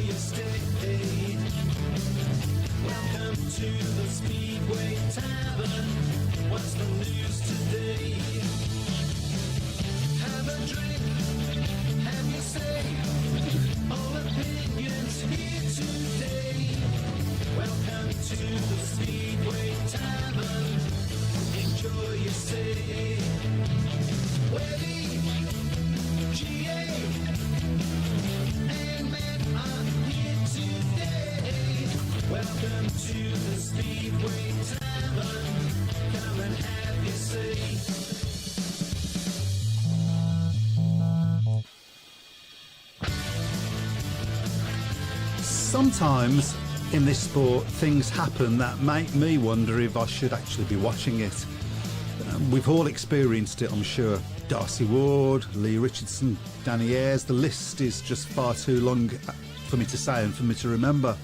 your stay. Welcome to the Speedway Tavern. What's the news today? Have a drink, have your say. All opinions here today. Welcome to the Speedway Tavern. Enjoy your stay. Webby, GA, and Matt are here today. Welcome to the Speedway Tavern. Come and have your say. Sometimes in this sport things happen that make me wonder if I should actually be watching it. We've all experienced it, I'm sure. Darcy Ward, Lee Richardson, Danny Ayres, the list is just far too long for me to say and for me to remember.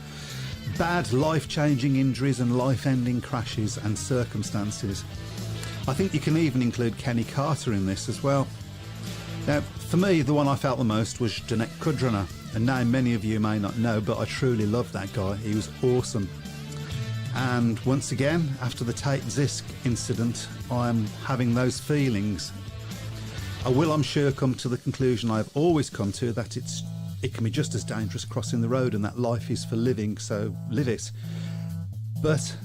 Bad life-changing injuries and life-ending crashes and circumstances. I think you can even include Kenny Carter in this as well. Now, for me, the one I felt the most was Janek Kudrona, a name many of you may not know, but I truly loved that guy. He was awesome. And once again, after the Tate Zisk incident, I'm having those feelings. I will, I'm sure, come to the conclusion I've always come to, that it can be just as dangerous crossing the road and that life is for living, so live it. But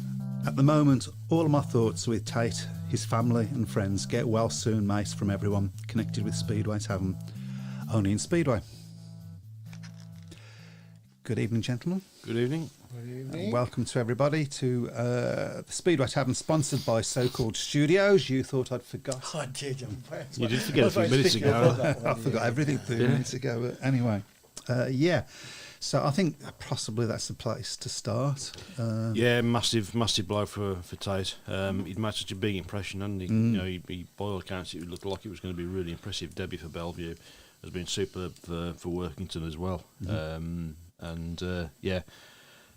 at the moment, all of my thoughts are with Tate, his family and friends. Get well soon, mate, from everyone connected with Speedway Tavern, only in Speedway. Good evening, gentlemen. Good evening. Welcome to everybody to the Speedway Tavern, sponsored by So-Called Studios. You thought I'd forgot. I did. You did forget a few minutes ago. I forgot everything 2 minutes ago. But anyway, yeah. So I think possibly that's the place to start. Yeah, massive blow for Tate. He'd made such a big impression, hadn't he? You know, he by all accounts, it looked like it was going to be a really impressive debut for Bellevue. Has been superb for Workington as well. Yeah.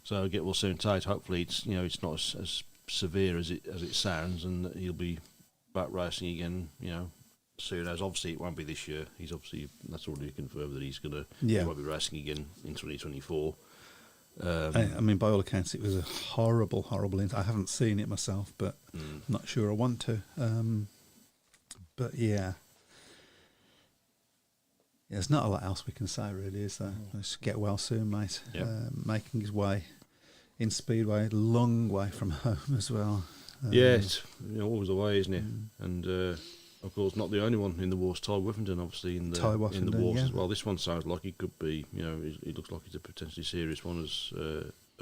So get well soon, Tate. Hopefully, it's not as severe as it sounds, and he'll be back racing again. Soon. As obviously it won't be this year. That's already confirmed that he won't be racing again in 2024. I mean, by all accounts, it was a horrible incident. I haven't seen it myself, but I'm not sure I want to. But yeah. There's not a lot else we can say, really, is there? Let's get well soon, mate. Yep. Making his way in Speedway, long way from home as well. Yeah, it's always the way, isn't it? And of course, not the only one in the wars. Ty Woffington, obviously, in the wars as well. This one sounds like it could be. It looks like it's a potentially serious one as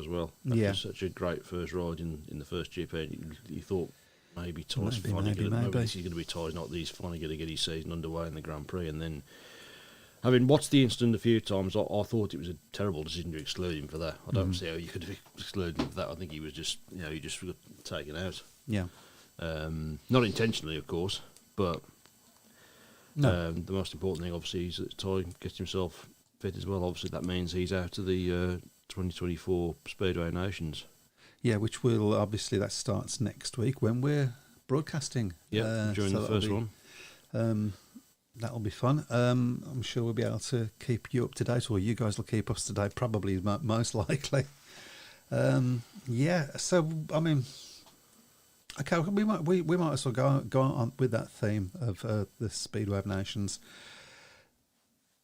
well. After such a great first ride in the first GP, you thought maybe Ty's finally going to be Ty's not. He's finally going to get his season underway in the Grand Prix, and then. Having watched the incident a few times, I thought it was a terrible decision to exclude him for that. I don't see how you could have excluded him for that. I think he was just, he just got taken out. Yeah. Not intentionally, of course, but the most important thing, obviously, is that Ty gets himself fit as well. Obviously, that means he's out of the 2024 Speedway Nations. Yeah, which will, obviously, that starts next week when we're broadcasting. Yeah, during the first one. That'll be fun. I'm sure we'll be able to keep you up to date, or you guys will keep us to date, probably most likely. Yeah, so, I mean, okay, we might as well go on with that theme of the Speedway of Nations.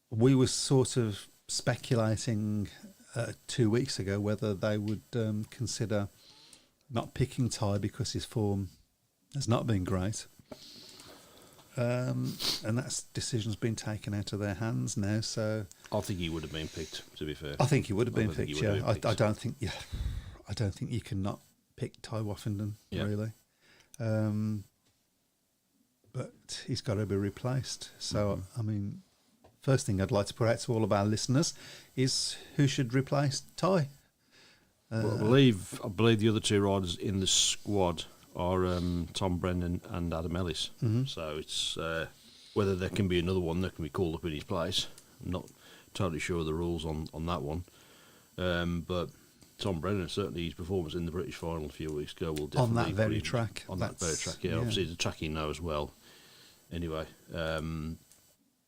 We were sort of speculating 2 weeks ago whether they would consider not picking Ty because his form has not been great. And that decision's been taken out of their hands now. So I think he would have been picked. To be fair, I think he would have been picked. Yeah, I don't think. Yeah, I don't think you can not pick Ty Woffington really. But he's got to be replaced. So I mean, first thing I'd like to put out to all of our listeners is who should replace Ty. Well, I believe the other two riders in the squad are Tom Brennan and Adam Ellis. So it's whether there can be another one that can be called up in his place. I'm not totally sure of the rules on that one. But Tom Brennan, certainly his performance in the British final a few weeks ago will definitely... On that very track. On that very track, yeah. Obviously, it's a track he knows well. Anyway,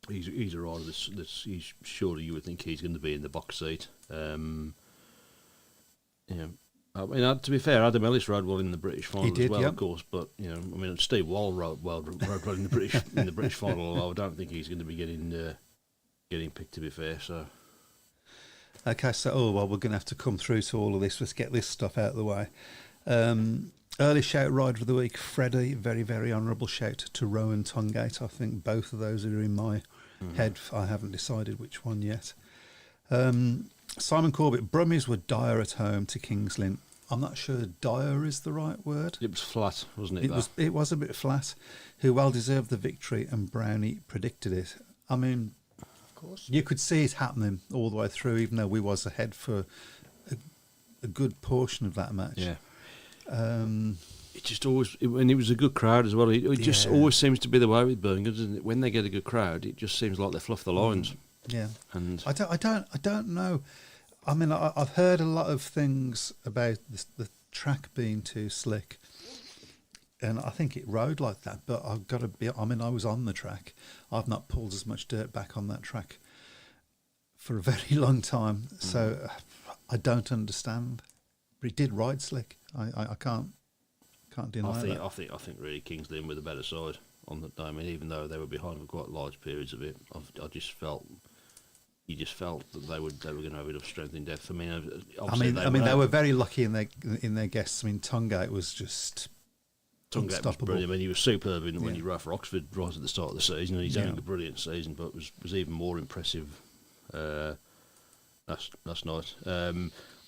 He's a rider he's surely you would think he's going to be in the box seat. I mean, to be fair, Adam Ellis rode well in the British final as well, of course. But I mean, Steve Wall rode well in the British final. Although I don't think he's going to be getting picked. To be fair, so. Okay, so we're going to have to come through to all of this. Let's get this stuff out of the way. Early shout rider of the week, Freddie. Very, very honourable shout to Rowan Tongate. I think both of those are in my head. I haven't decided which one yet. Simon Corbett, Brummies were dire at home to Kings Lynn. I'm not sure dire is the right word. It was flat, wasn't it? It was a bit flat. Who well deserved the victory, and Brownie predicted it. I mean, of course, you could see it happening all the way through, even though we was ahead for a good portion of that match. Yeah. It just always, and it was a good crowd as well. It just always seems to be the way with Birmingham, doesn't it? When they get a good crowd, it just seems like they fluff the lines. Yeah, and I don't know. I mean, I've heard a lot of things about the track being too slick, and I think it rode like that. But I've got to be. I mean, I was on the track. I've not pulled as much dirt back on that track for a very long time, so I don't understand. But it did ride slick. I can't deny that. I think really Kings Lynn were the better side on the day. I mean, even though they were behind for quite large periods of it, I just felt. You just felt that they were going to have enough strength in depth. I mean, they were very lucky in their guests. I mean, Tongate was just unstoppable. Was brilliant. I mean, he was superb when he rode for Oxford right at the start of the season. And he's having a brilliant season, but was even more impressive. That's nice. I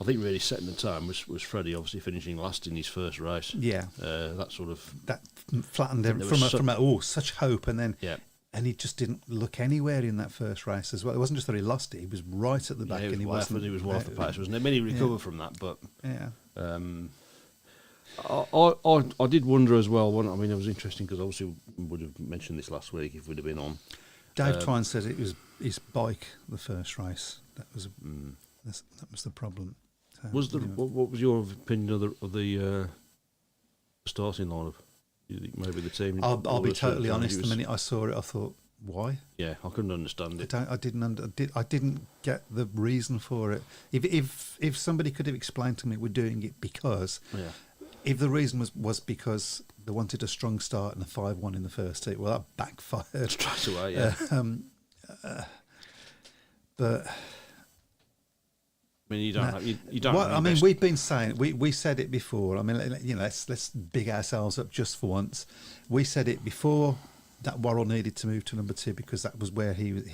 think really setting the tone was Freddie obviously finishing last in his first race. Yeah, that flattened him from such hope, and then. Yeah. And he just didn't look anywhere in that first race as well. It wasn't just that he lost it; he was right at the back, and he was one off the pace, wasn't it? I mean, he recovered from that, but I did wonder as well. I mean, it was interesting because obviously we would have mentioned this last week if we'd have been on. Dave Twine says it was his bike the first race. That was the problem. So, what was your opinion of the starting lineup? You think maybe the team? I'll be totally honest. The minute I saw it, I thought, "Why?" Yeah, I couldn't understand it. I didn't get the reason for it. If somebody could have explained to me, we're doing it because. Yeah. If the reason was because they wanted a strong start and a 5-1 in the first heat, well, that backfired straight away. Yeah. But. I mean, you don't. I mean, we've been saying we said it before. I mean, let's big ourselves up just for once. We said it before that Worrell needed to move to number 2 because that was where he was.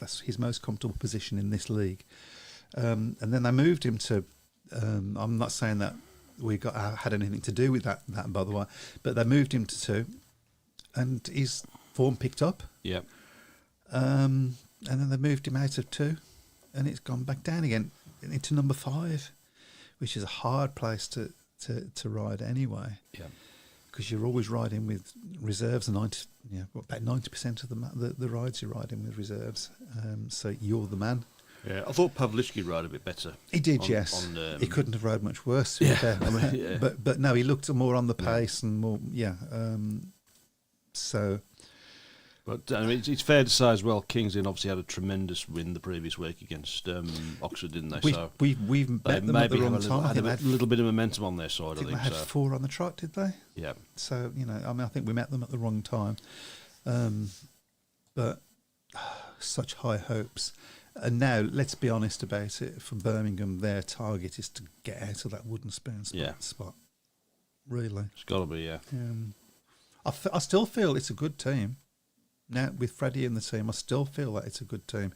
That's his most comfortable position in this league. And then they moved him to. I'm not saying that had anything to do with that by the way, but they moved him to 2, and his form picked up. Yeah. And then they moved him out of 2. And it's gone back down again into number 5, which is a hard place to ride anyway. Yeah, because you're always riding with reserves, and about 90% of the rides you're riding with reserves. So you're the man. Yeah, I thought Pavlitsky rode a bit better. He did, yes. He couldn't have rode much worse. But no, he looked more on the pace and more. Yeah. So. But I mean, it's fair to say as well, Kings Lynn obviously had a tremendous win the previous week against Oxford, didn't they? We've met them at the wrong time. Had a little bit of momentum on their side. I think they had 4 on the trot, did they? Yeah. So I think we met them at the wrong time, but such high hopes. And now, let's be honest about it. For Birmingham, their target is to get out of that wooden spoon spot. Really, it's got to be. Yeah. I still feel it's a good team. Now, with Freddie in the team, I still feel that it's a good team.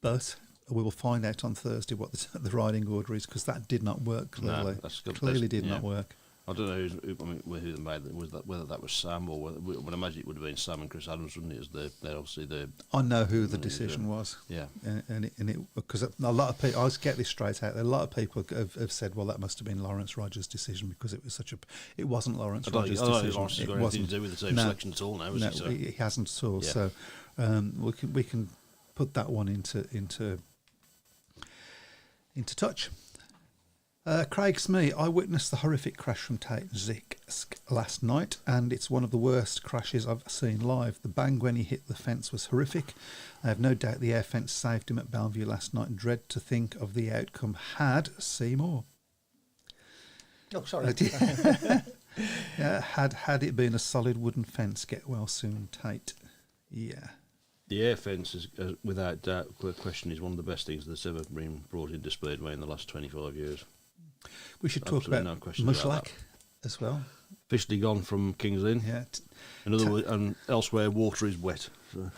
But we will find out on Thursday what the riding order is, because that did not work, clearly. No, clearly did not work. I don't know who they made it. Whether that was Sam or I would imagine it would have been Sam and Chris Adams, wouldn't it? As obviously the. I know who the decision was. Yeah, and it because a lot of people. I'll get this straight out there. A lot of people have said, "Well, that must have been Lawrence Rogers' decision because it was it wasn't Lawrence Rogers' decision. Lawrence has got anything to do with the team selection at all now, has he? He hasn't at all. Yeah. So we can put that one into touch. Craig Smee, I witnessed the horrific crash from Tate Zisk last night, and it's one of the worst crashes I've seen live. The bang when he hit the fence was horrific. I have no doubt the air fence saved him at Bellevue last night. Dread to think of the outcome had Seymour. Oh, sorry. Had it been a solid wooden fence, get well soon, Tate. Yeah. The air fence is, without doubt, question, is one of the best things that's ever been brought into Speedway in the last 25 years. We should talk about Mushlack as well. Officially gone from King's Lynn. Yeah. And elsewhere, water is wet. So.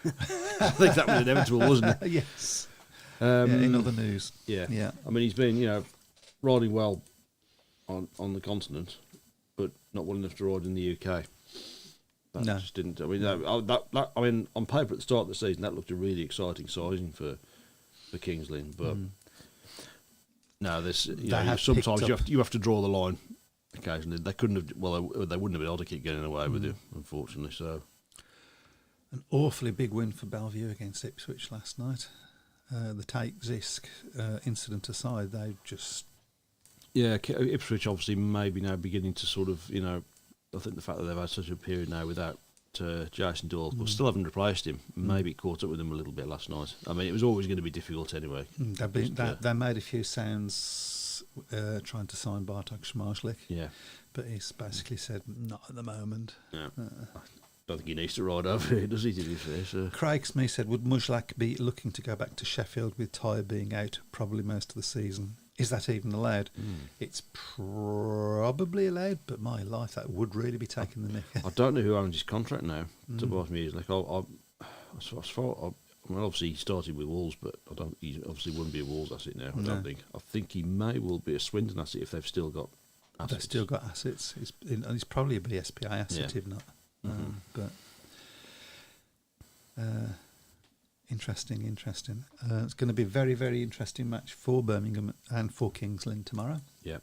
I think that was inevitable, wasn't it? Yes. In other news. Yeah. I mean, he's been, riding well on the continent, but not well enough to ride in the UK. That just didn't. I mean, on paper at the start of the season, that looked a really exciting sizing for King's Lynn, but no, this sometimes you have to draw the line. Occasionally, they couldn't have. Well, they wouldn't have been able to keep getting away with it, unfortunately. So, an awfully big win for Bellevue against Ipswich last night. The Tate Zisk incident aside, they just Ipswich obviously maybe now beginning to sort of I think the fact that they've had such a period now without Jason Doyle, but still haven't replaced him, maybe caught up with him a little bit last night. I mean, it was always going to be difficult anyway. They made a few sounds trying to sign Bartek Schmarschlik. Yeah. But he's basically said, not at the moment. Yeah. I don't think he needs to ride over here, does he, to be fair? So. Craig Smith said, would Mushlack be looking to go back to Sheffield with Tyre being out probably most of the season? Is that even allowed? It's probably allowed, but my life, that would really be taking the mick. I don't know who owns his contract now to buy music. Obviously he started with Wolves, but he obviously wouldn't be a Wolves asset now. I don't think. I think he may well be a Swindon asset if they've still got assets. They've still got assets. He's probably a BSPI asset, if not. Interesting. It's going to be a very, very interesting match for Birmingham and for King's Lynn tomorrow. Yeah.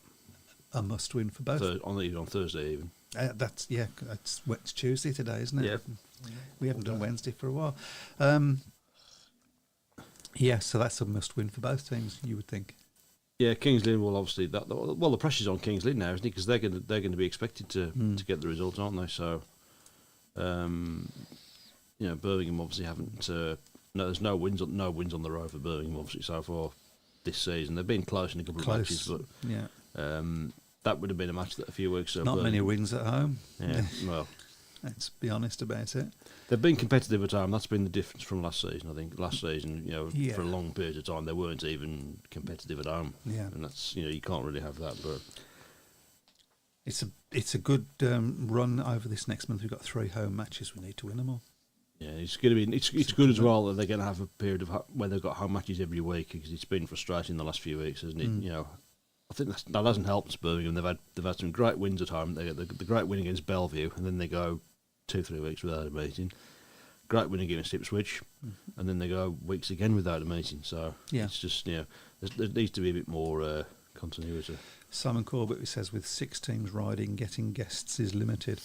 A must win for both. On Thursday even. It's Tuesday today, isn't it? Yeah. We haven't done Wednesday for a while. So that's a must win for both teams, you would think. Yeah, King's Lynn will obviously the pressure's on King's Lynn now, isn't it? Because they're going to be expected to get the result, aren't they? So, Birmingham obviously haven't. There's no wins on the road for Birmingham obviously so far this season. They've been close in a couple of matches, but that would have been a match that a few weeks ago. Not many wins at home. Yeah, well, let's be honest about it. They've been competitive at home. That's been the difference from last season. I think last season, for a long period of time, they weren't even competitive at home. Yeah, and that's you can't really have that. But it's a good run over this next month. We've got 3 home matches. We need to win them all. Yeah, it's going to be. It's good as well that they're going to have a period of where they've got home matches every week, because it's been frustrating the last few weeks, hasn't it? I think that hasn't helped Birmingham. They've had some great wins at home. They get the great win against Bellevue, and then they go 2-3 weeks without a meeting. Great win against Ipswich, and then they go weeks again without a meeting. So it's just there needs to be a bit more continuity. Simon Corbett says, with 6 teams riding, getting guests is limited.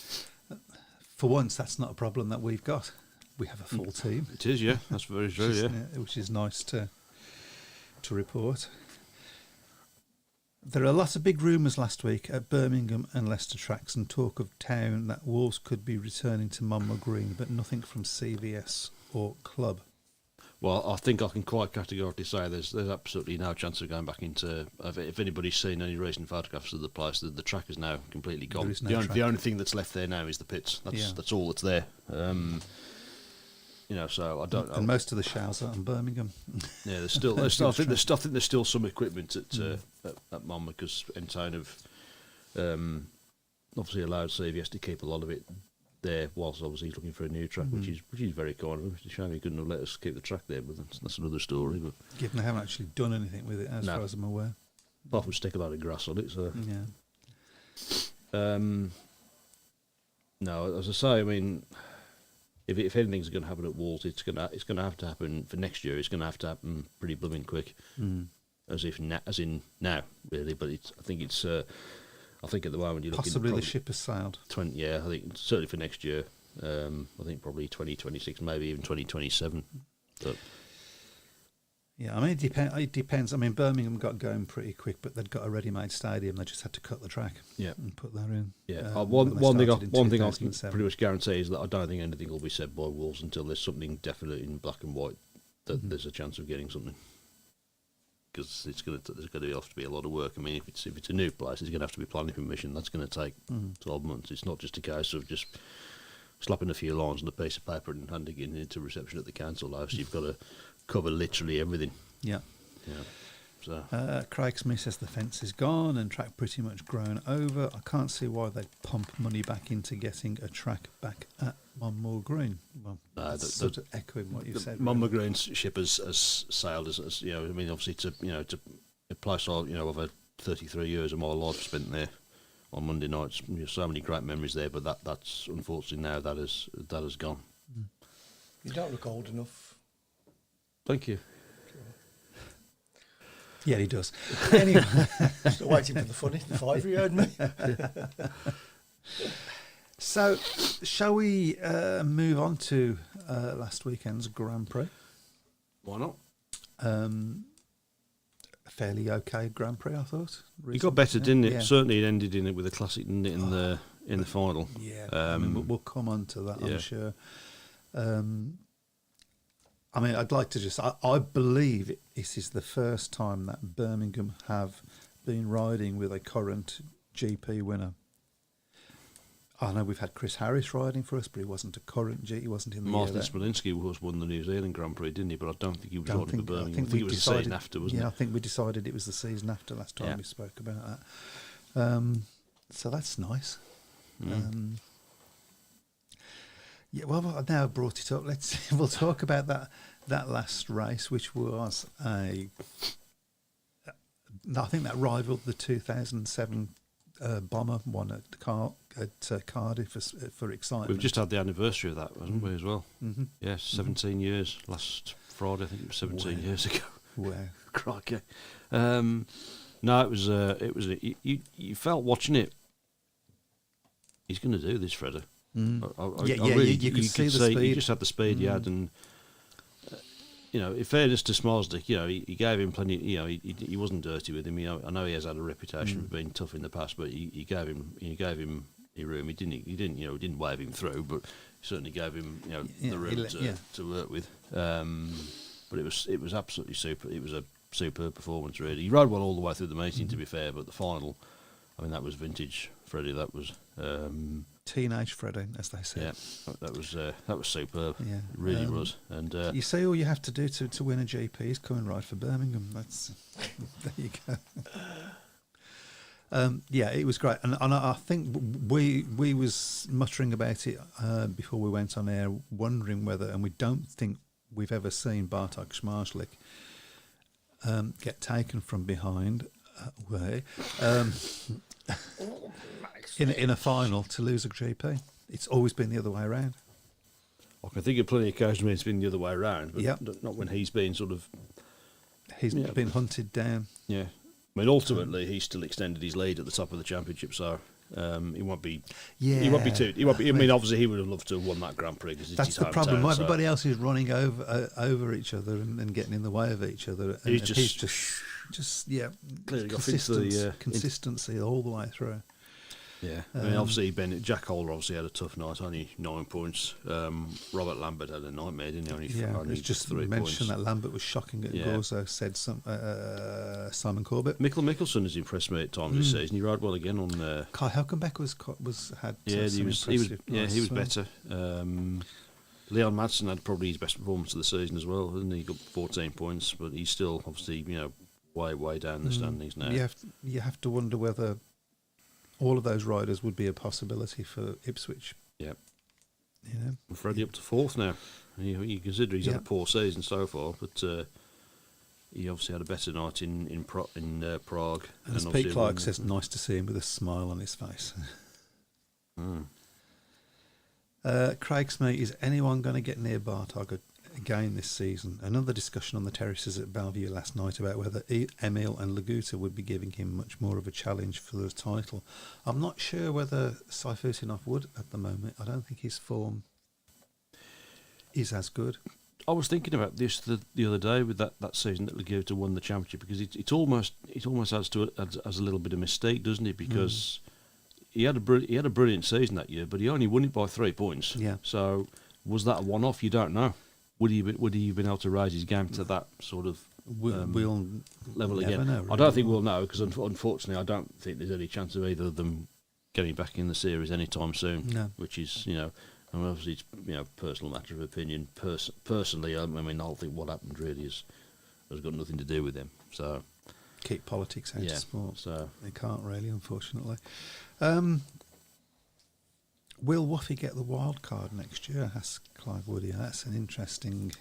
For once, that's not a problem that we've got. We have a full team. It is, yeah. That's very true, which is nice to report. There are lots of big rumours last week at Birmingham and Leicester tracks, and talk of town that Wolves could be returning to Monmouth Green, but nothing from CVS or club. Well, I think I can quite categorically say there's absolutely no chance of going back into. If anybody's seen any recent photographs of the place, the track is now completely gone. The only thing that's left there now is the pits. That's all that's there. So I don't know. And most of the showers are in Birmingham. Yeah, there's still. I think there's still some equipment at Monmouth, because Entone have obviously allowed CVS to keep a lot of it there, whilst obviously he's looking for a new track, which is very kind of him. It's a shame he couldn't have let us keep the track there, but that's another story. But given they haven't actually done anything with it, as far as I'm aware, apart from stick a load of grass on it. So no, as I say, I mean, if anything's going to happen at Wolves, it's going to have to happen for next year. It's going to have to happen pretty blooming quick, as in now, really. But I think at the moment you're looking possibly the ship has sailed. I think certainly for next year. I think probably 2026, maybe even 2027. But Yeah, I mean, it depends. I mean, Birmingham got going pretty quick, but they'd got a ready-made stadium. They just had to cut the track and put that in. Yeah, when they one thing I started in can 2007. pretty much guarantee is that I don't think anything will be said by Wolves until there's something definite in black and white that there's a chance of getting something. Because there's going to have to be a lot of work. I mean, if it's a new place, it's going to have to be planning permission. That's going to take 12 months. It's not just a case of just slapping a few lines on a piece of paper and handing it into reception at the council house. You've got to cover literally everything. Yeah. So Craig Smith says the fence is gone and track pretty much grown over. I can't see why they'd pump money back into getting a track back at Monmore Green. Well, that's sort of echoing what you said. Monmore Green's ship has sailed as you know. I mean, obviously to a place over 33 years of my life spent there on Monday nights. So many great memories there, but that's unfortunately now that has gone. You don't look old enough. Thank you. Yeah, he does. Anyway, Still waiting for the funny. The fiver you heard me. So, shall we move on to last weekend's Grand Prix? Why not? A fairly okay Grand Prix, I thought. It got better, didn't it? Yeah. Certainly, it ended in it with a classic, didn't it, in the final. Yeah, I mean, we'll come on to that, I'm sure. I mean, I'd like to just... I believe this is the first time that Birmingham have been riding with a current GP winner. I know we've had Chris Harris riding for us, but he wasn't a current G. He wasn't in the Martin year Smolinski won the New Zealand Grand Prix, didn't he? But I don't think he was riding for Birmingham. I think it was decided, the season after, wasn't it? Yeah, I think we decided it was the season after last time we spoke about that. So that's nice. Yeah, well, I've now brought it up. We'll talk about that last race, which was I think that rivaled the 2007 Bomber one at Cardiff for excitement. We've just had the anniversary of that, haven't we, as well? Mm-hmm. Yeah, 17 years. Last Friday, I think it was 17 years ago. Wow. Crikey. No, it was. You felt watching it. He's going to do this, Fredder. You could see the speed. He just had the speed he had, and in fairness to Smolsdick, he gave him plenty. He wasn't dirty with him. I know he has had a reputation for being tough in the past, but he gave him room. He didn't wave him through, but he certainly gave him the room to work with. But it was absolutely super. It was a superb performance, really. He rode well all the way through the meeting, to be fair, but the final, I mean, that was vintage Freddie. That was teenage Freddie, as they say. Yeah, that was superb. Yeah, it really was. And you see, all you have to do to win a GP is come and ride for Birmingham. That's there you go. Yeah, it was great, and I think we was muttering about it before we went on air, wondering whether, and we don't think we've ever seen Bartek Schmarzlik get taken from behind in a final to lose a GP. It's always been the other way around. I can think of plenty of occasions when it's been the other way around, but not when he's been sort of... He's been hunted down. Yeah. I mean, ultimately, he's still extended his lead at the top of the championship, so he won't be... Yeah. He won't be too... I mean, obviously, he would have loved to have won that Grand Prix because it's that's his the hometown, problem. so. Everybody else is running over each other and getting in the way of each other. And he's just clearly got consistency all the way through. Yeah, I mean, obviously, Jack Holder obviously had a tough night, only 9 points. Robert Lambert had a nightmare, didn't he? Only just 3 points. That Lambert was shocking at Gorzo, said Simon Corbett. Mikkel Mikkelsen has impressed me at times this season. He rode well again on... Kai Helkenbeck had he was better. Leon Madsen had probably his best performance of the season as well, and he got 14 points, but he's still obviously way down the standings now. You have to wonder whether all of those riders would be a possibility for Ipswich. Yeah. Freddie up to 4th now. You consider he's had a poor season so far, but he obviously had a better night in Prague. And as Pete Clark says, nice to see him with a smile on his face. Craig Smee, is anyone going to get near Bartog again this season? Another discussion on the terraces at Bellevue last night about whether Emil and Laguta would be giving him much more of a challenge for the title. I'm not sure whether Saifutinov would at the moment. I don't think his form is as good. was thinking about this the other day with that season that Leguta won the championship, because it almost adds a little bit of mystique, doesn't it? Because he had a brilliant season that year, but he only won it by 3 points. Yeah. So was that a one-off? You don't know. Would he have been able to raise his game to that sort of we'll level never again? know, really. I don't think we'll know, because unfortunately, I don't think there's any chance of either of them getting back in the series anytime soon. No. Which is, and obviously it's personal matter of opinion. Personally, I mean, I think what happened really has got nothing to do with them. So keep politics out of sport. So they can't really, unfortunately. Will Woffy get the wild card next year? Asked Clive Woody. That's an interesting.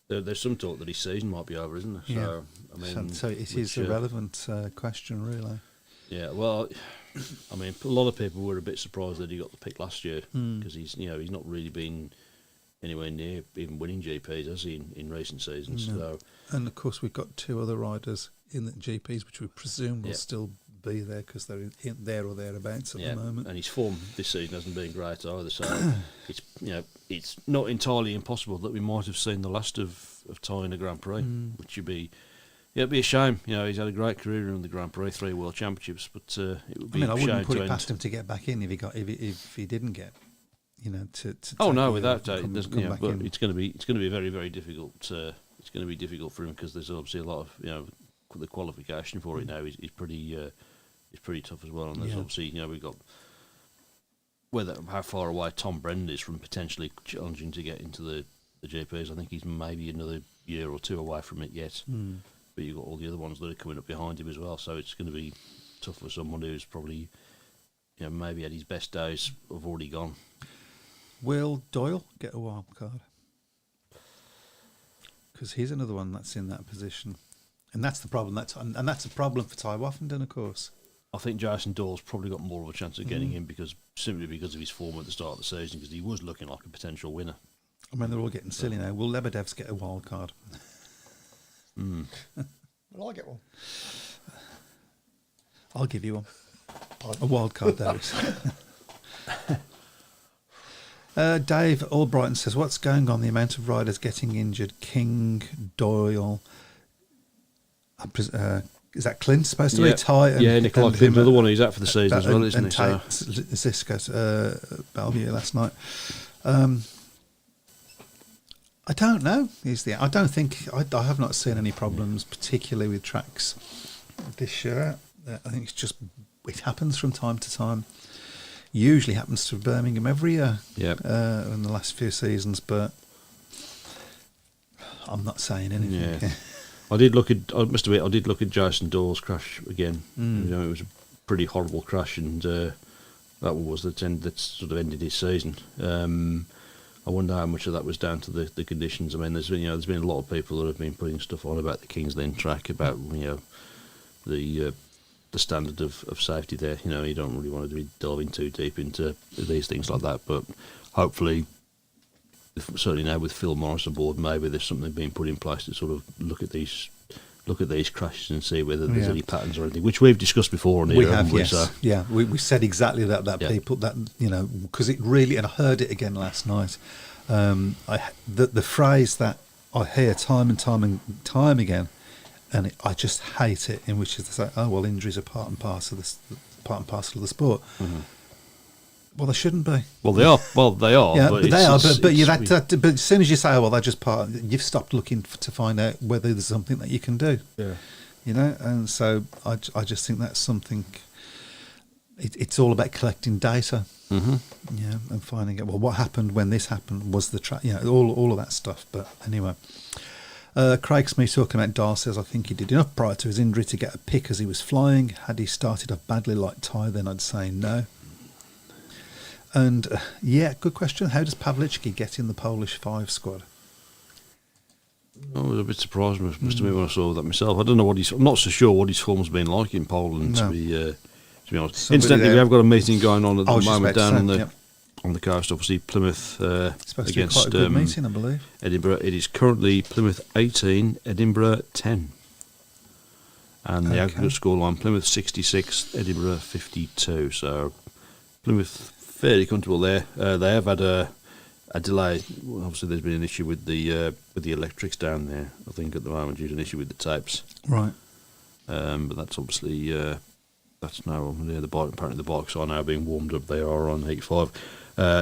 There's some talk that his season might be over, isn't there? Yeah. So I mean, so it is a relevant question, really. Yeah. Well, I mean, a lot of people were a bit surprised that he got the pick last year, because he's not really been anywhere near even winning GPs, has he, in recent seasons? No. So, and of course, we've got 2 other riders in the GPs, which we presume will still be there because they're in there or thereabouts at the moment. And his form this season hasn't been great either. So it's not entirely impossible that we might have seen the last of Ty in the Grand Prix, which would be. Yeah, it'd be a shame. He's had a great career in the Grand Prix, 3 World Championships, but it would be. I wouldn't put it past end. him to get back in if he didn't get, to. Oh no, without doubt, come but it's going to be very, very difficult. It's going to be difficult for him, because there's obviously a lot of the qualification for it now is pretty tough as well, and there's obviously we've got how far away Tom Brennan is from potentially challenging to get into the GPs. I think he's maybe another year or 2 away from it yet. But you've got all the other ones that are coming up behind him as well, so it's going to be tough for someone who's probably, maybe at his best days have already gone. Will Doyle get a wild card? Because he's another one that's in that position, and that's the problem. That's a problem for Ty Woffington, of course. I think Jason Doyle's probably got more of a chance of getting in simply because of his form at the start of the season, because he was looking like a potential winner. I mean, they're all getting silly now. Will Lebedevs get a wild card? Will I get one? I'll give you one. A wild card, there is. Dave Albrighton says, what's going on? The amount of riders getting injured. King, Doyle. Is that Clint supposed to be? Ty? Nikolai Clint's the other one he's out for the season as well, isn't he? And Ziskas, Bellevue last night. I don't know. I don't think I have not seen any problems, particularly with tracks this year. I think it happens from time to time. Usually happens to Birmingham every year. In the last few seasons, but I'm not saying anything. Yeah. I must admit, I did look at Jason Doyle's crash again. It was a pretty horrible crash, and that was that sort of ended his season. I wonder how much of that was down to the conditions. I mean, there's been a lot of people that have been putting stuff on about the King's Lynn track, about the standard of safety there. You don't really want to be delving too deep into these things like that, but hopefully, certainly now with Phil Morris aboard, maybe there's something being put in place to sort of look at these crashes and see whether there's any patterns or anything, which we've discussed before on here. We have, yes. So. Yeah, we said exactly that people, that, because it really, and I heard it again last night, the phrase that I hear time and time again, and I just hate it, in which is they say, oh, well, injuries are part and parcel of the sport. Mm-hmm. Well, they shouldn't be. Well, they are. Yeah, but they are. But as soon as you say, "Oh, well, they're just part," you've stopped looking to find out whether there's something that you can do. Yeah. And so I just think that's something. It's all about collecting data. Mm-hmm. Yeah, and finding out what happened when this happened, was the track. All of that stuff. But anyway, Craig Smith talking about Dar says, I think he did enough prior to his injury to get a pick as he was flying. Had he started off badly like Ty, then I'd say no. And, good question. How does Pawlicki get in the Polish 5 squad? I was a bit surprised, must admit, when I saw that myself. I don't know I'm not so sure what his form's been like in Poland, to be honest. Incidentally, we have got a meeting going on at the moment down on the coast, obviously Plymouth supposed against to be quite a good meeting, I believe. Edinburgh. It is currently Plymouth 18, Edinburgh 10. And the aggregate scoreline, Plymouth 66, Edinburgh 52. So Plymouth fairly comfortable there. They have had a a delay. Well, obviously, there's been an issue with the electrics down there. I think at the moment due to an issue with the tapes. Right. But that's obviously that's now the bike. Apparently, the bikes are now being warmed up. They are on heat 5.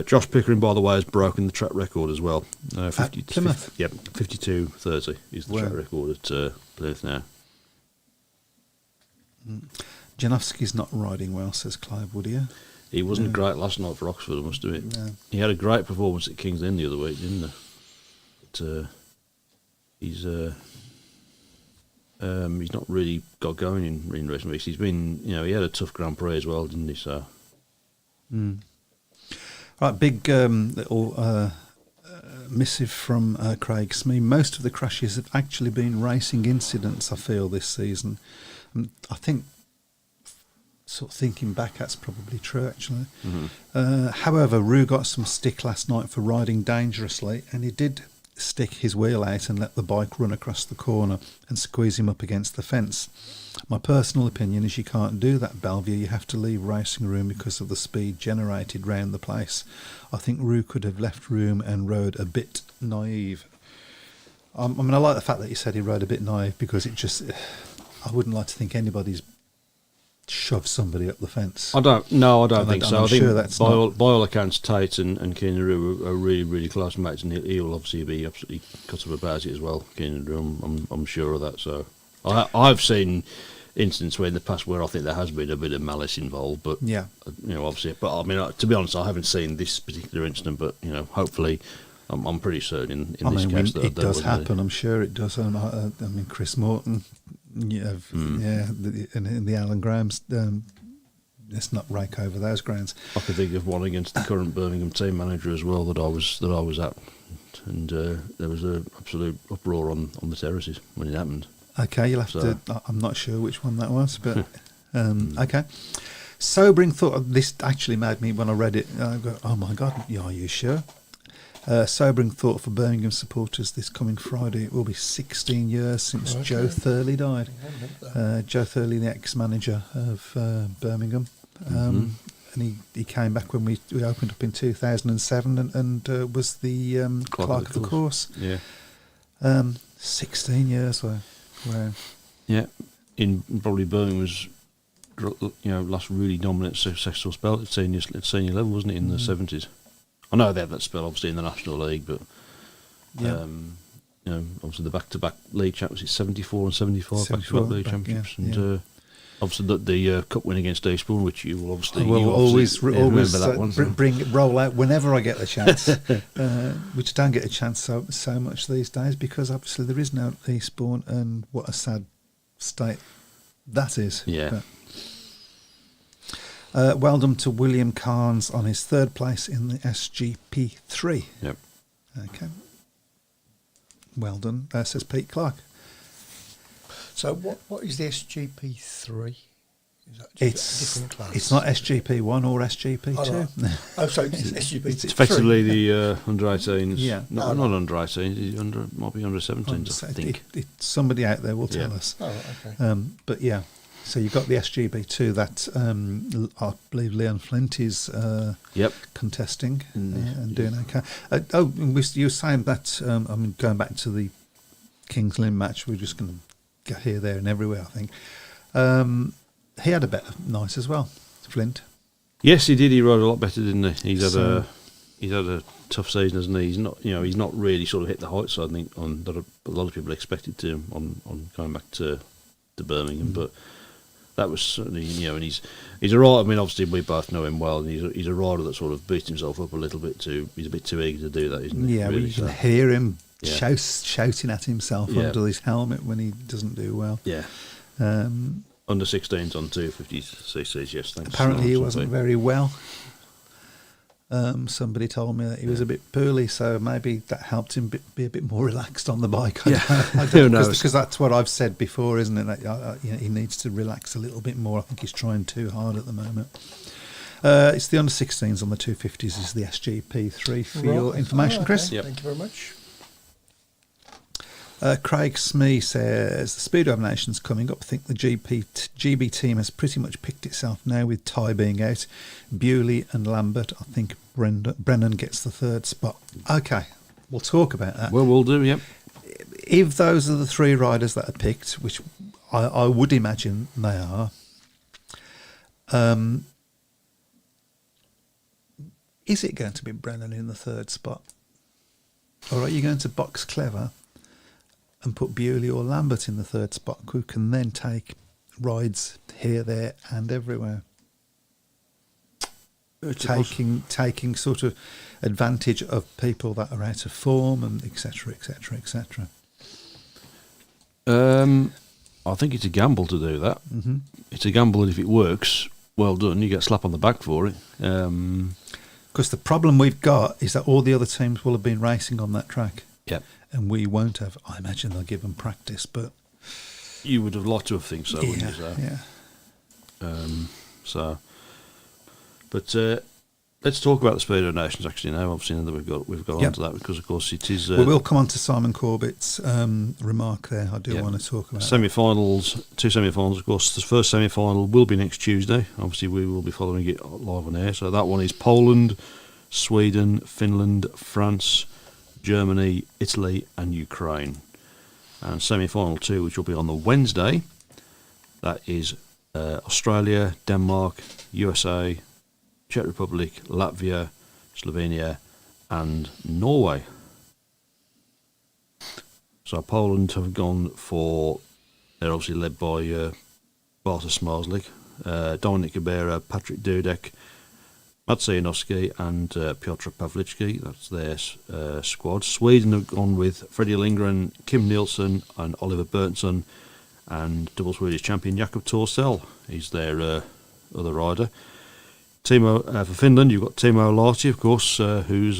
Josh Pickering, by the way, has broken the track record as well. 50, at Plymouth? 52.30 is the track record at Plymouth now. Janowski's not riding well, says Clive Woodier. He wasn't great last night for Oxford, I must admit. No. He had a great performance at King's Lynn the other week, didn't he? But he's not really got going in recent weeks. He's been, he had a tough Grand Prix as well, didn't he? So. Right, big little missive from Craig Smee. Most of the crashes have actually been racing incidents, I feel, this season. I think, sort of thinking back, that's probably true, actually. However, Rue got some stick last night for riding dangerously, and he did stick his wheel out and let the bike run across the corner and squeeze him up against the fence. My personal opinion is you can't do that, Bellevue. You have to leave racing room because of the speed generated round the place. I think Rue could have left room and rode a bit naive. I mean, I like the fact that you said he rode a bit naive, because it just... I wouldn't like to think anybody's shoved somebody up the fence. I don't think so. I think sure that's by all accounts, Tate and Keenan Rue are really, really close mates, and he'll obviously be absolutely cut up about it as well. Keenan Rue, I'm sure of that. So I've seen instances where in the past where I think there has been a bit of malice involved, but obviously. But I mean, to be honest, I haven't seen this particular incident, but hopefully. I'm pretty certain in this case that it does happen. I'm sure it does. I mean, Chris Morton, in the Alan Graham's. Let's not rake over those grounds. I could think of one against the current Birmingham team manager as well that I was at, and there was an absolute uproar on the terraces when it happened. Okay, you'll have to. I'm not sure which one that was, but okay. Sobering thought. This actually made me, when I read it, I go, "Oh my God, are you sure?" Sobering thought for Birmingham supporters this coming Friday. It will be 16 years since Joe Thurley died. Joe Thurley, the ex-manager of Birmingham. And he came back when we opened up in 2007 and was the clerk of the course. Yeah. 16 years, wow. Yeah, in probably Birmingham's last really dominant successful spell at senior level, wasn't it, in the 70s? I know they had that spell, obviously, in the National League, but obviously the back-to-back league championships, 74 and 75 back-to-back league championships, and obviously the cup win against Eastbourne, which you will obviously always remember that one. Roll out whenever I get the chance, which I don't get a chance so much these days, because obviously there is no Eastbourne, and what a sad state that is. Yeah. But, well done to William Carnes on his third place in the SGP3. Yep. Okay. Well done, says Pete Clark. So what is the SGP3? Is that just It's a different class? It's not SGP1 or SGP2. Oh, so it's SGP3. It's effectively the under 18s. Yeah. Not under 18s. Might be under 17s. I think. Somebody out there will tell us. Oh, okay. But yeah. So you've got the SGP2 that I believe Leon Flint is contesting and doing okay. You were saying that, going back to the Kings Lynn match, we're just going to go here, there and everywhere, I think. He had a better night as well, Flint. Yes, he did. He rode a lot better, didn't he? He's had a tough season, hasn't he? He's not really sort of hit the heights, I think, that a lot of people expected to on going back to Birmingham, but that was certainly, and he's a rider. I mean, obviously we both know him well, and he's a rider that sort of beats himself up a little bit too. He's a bit too eager to do that, isn't he? Yeah, really, you can hear him shouting at himself under his helmet when he doesn't do well. Yeah. Under 16s on 250cc's, yes. Thanks. Apparently he wasn't very well. Somebody told me that he was a bit poorly, so maybe that helped him be a bit more relaxed on the bike. Who knows? Because that's what I've said before, isn't it? That, he needs to relax a little bit more. I think he's trying too hard at the moment. It's the under 16s on the 250s is the SGP3 for your information, Chris. Yep. Thank you very much. Craig Smee says the Speedway Nation's coming up. I think the GB team has pretty much picked itself now with Ty being out. Bewley and Lambert. I think Brennan gets the third spot. Okay, we'll talk about that. Well, we'll do, yep. If those are the three riders that are picked, which I would imagine they are, is it going to be Brennan in the third spot? Or are you going to box clever and put Bewley or Lambert in the third spot, who can then take rides here, there and everywhere? Taking sort of advantage of people that are out of form and etc., etc., etc. I think it's a gamble to do that. Mm-hmm. It's a gamble that if it works, well done, you get a slap on the back for it. Because the problem we've got is that all the other teams will have been racing on that track. Yep. And we won't have. I imagine they'll give them practice, but... You would have liked to have think so, wouldn't you? So? But let's talk about the Speedway Nations actually now. Obviously, now that we've got onto that, because of course it is. We will come on to Simon Corbett's remark there. I do want to talk about semi-finals. Two semi-finals, of course. The first semi-final will be next Tuesday. Obviously, we will be following it live on air. So that one is Poland, Sweden, Finland, France, Germany, Italy, and Ukraine. And semi-final 2, which will be on the Wednesday, that is Australia, Denmark, USA, Czech Republic, Latvia, Slovenia, and Norway. So Poland have gone for, they're obviously led by Bartosz Smarslik, Dominik Kubera, Patrick Dudek, Maciej Janowski and Piotr Pawlicki. That's their squad. Sweden have gone with Freddie Lindgren, Kim Nielsen and Oliver Berntsson, and double Swedish champion Jakob Torsell. He's their other rider. Timo for Finland, you've got Timo Lahti, of course, who's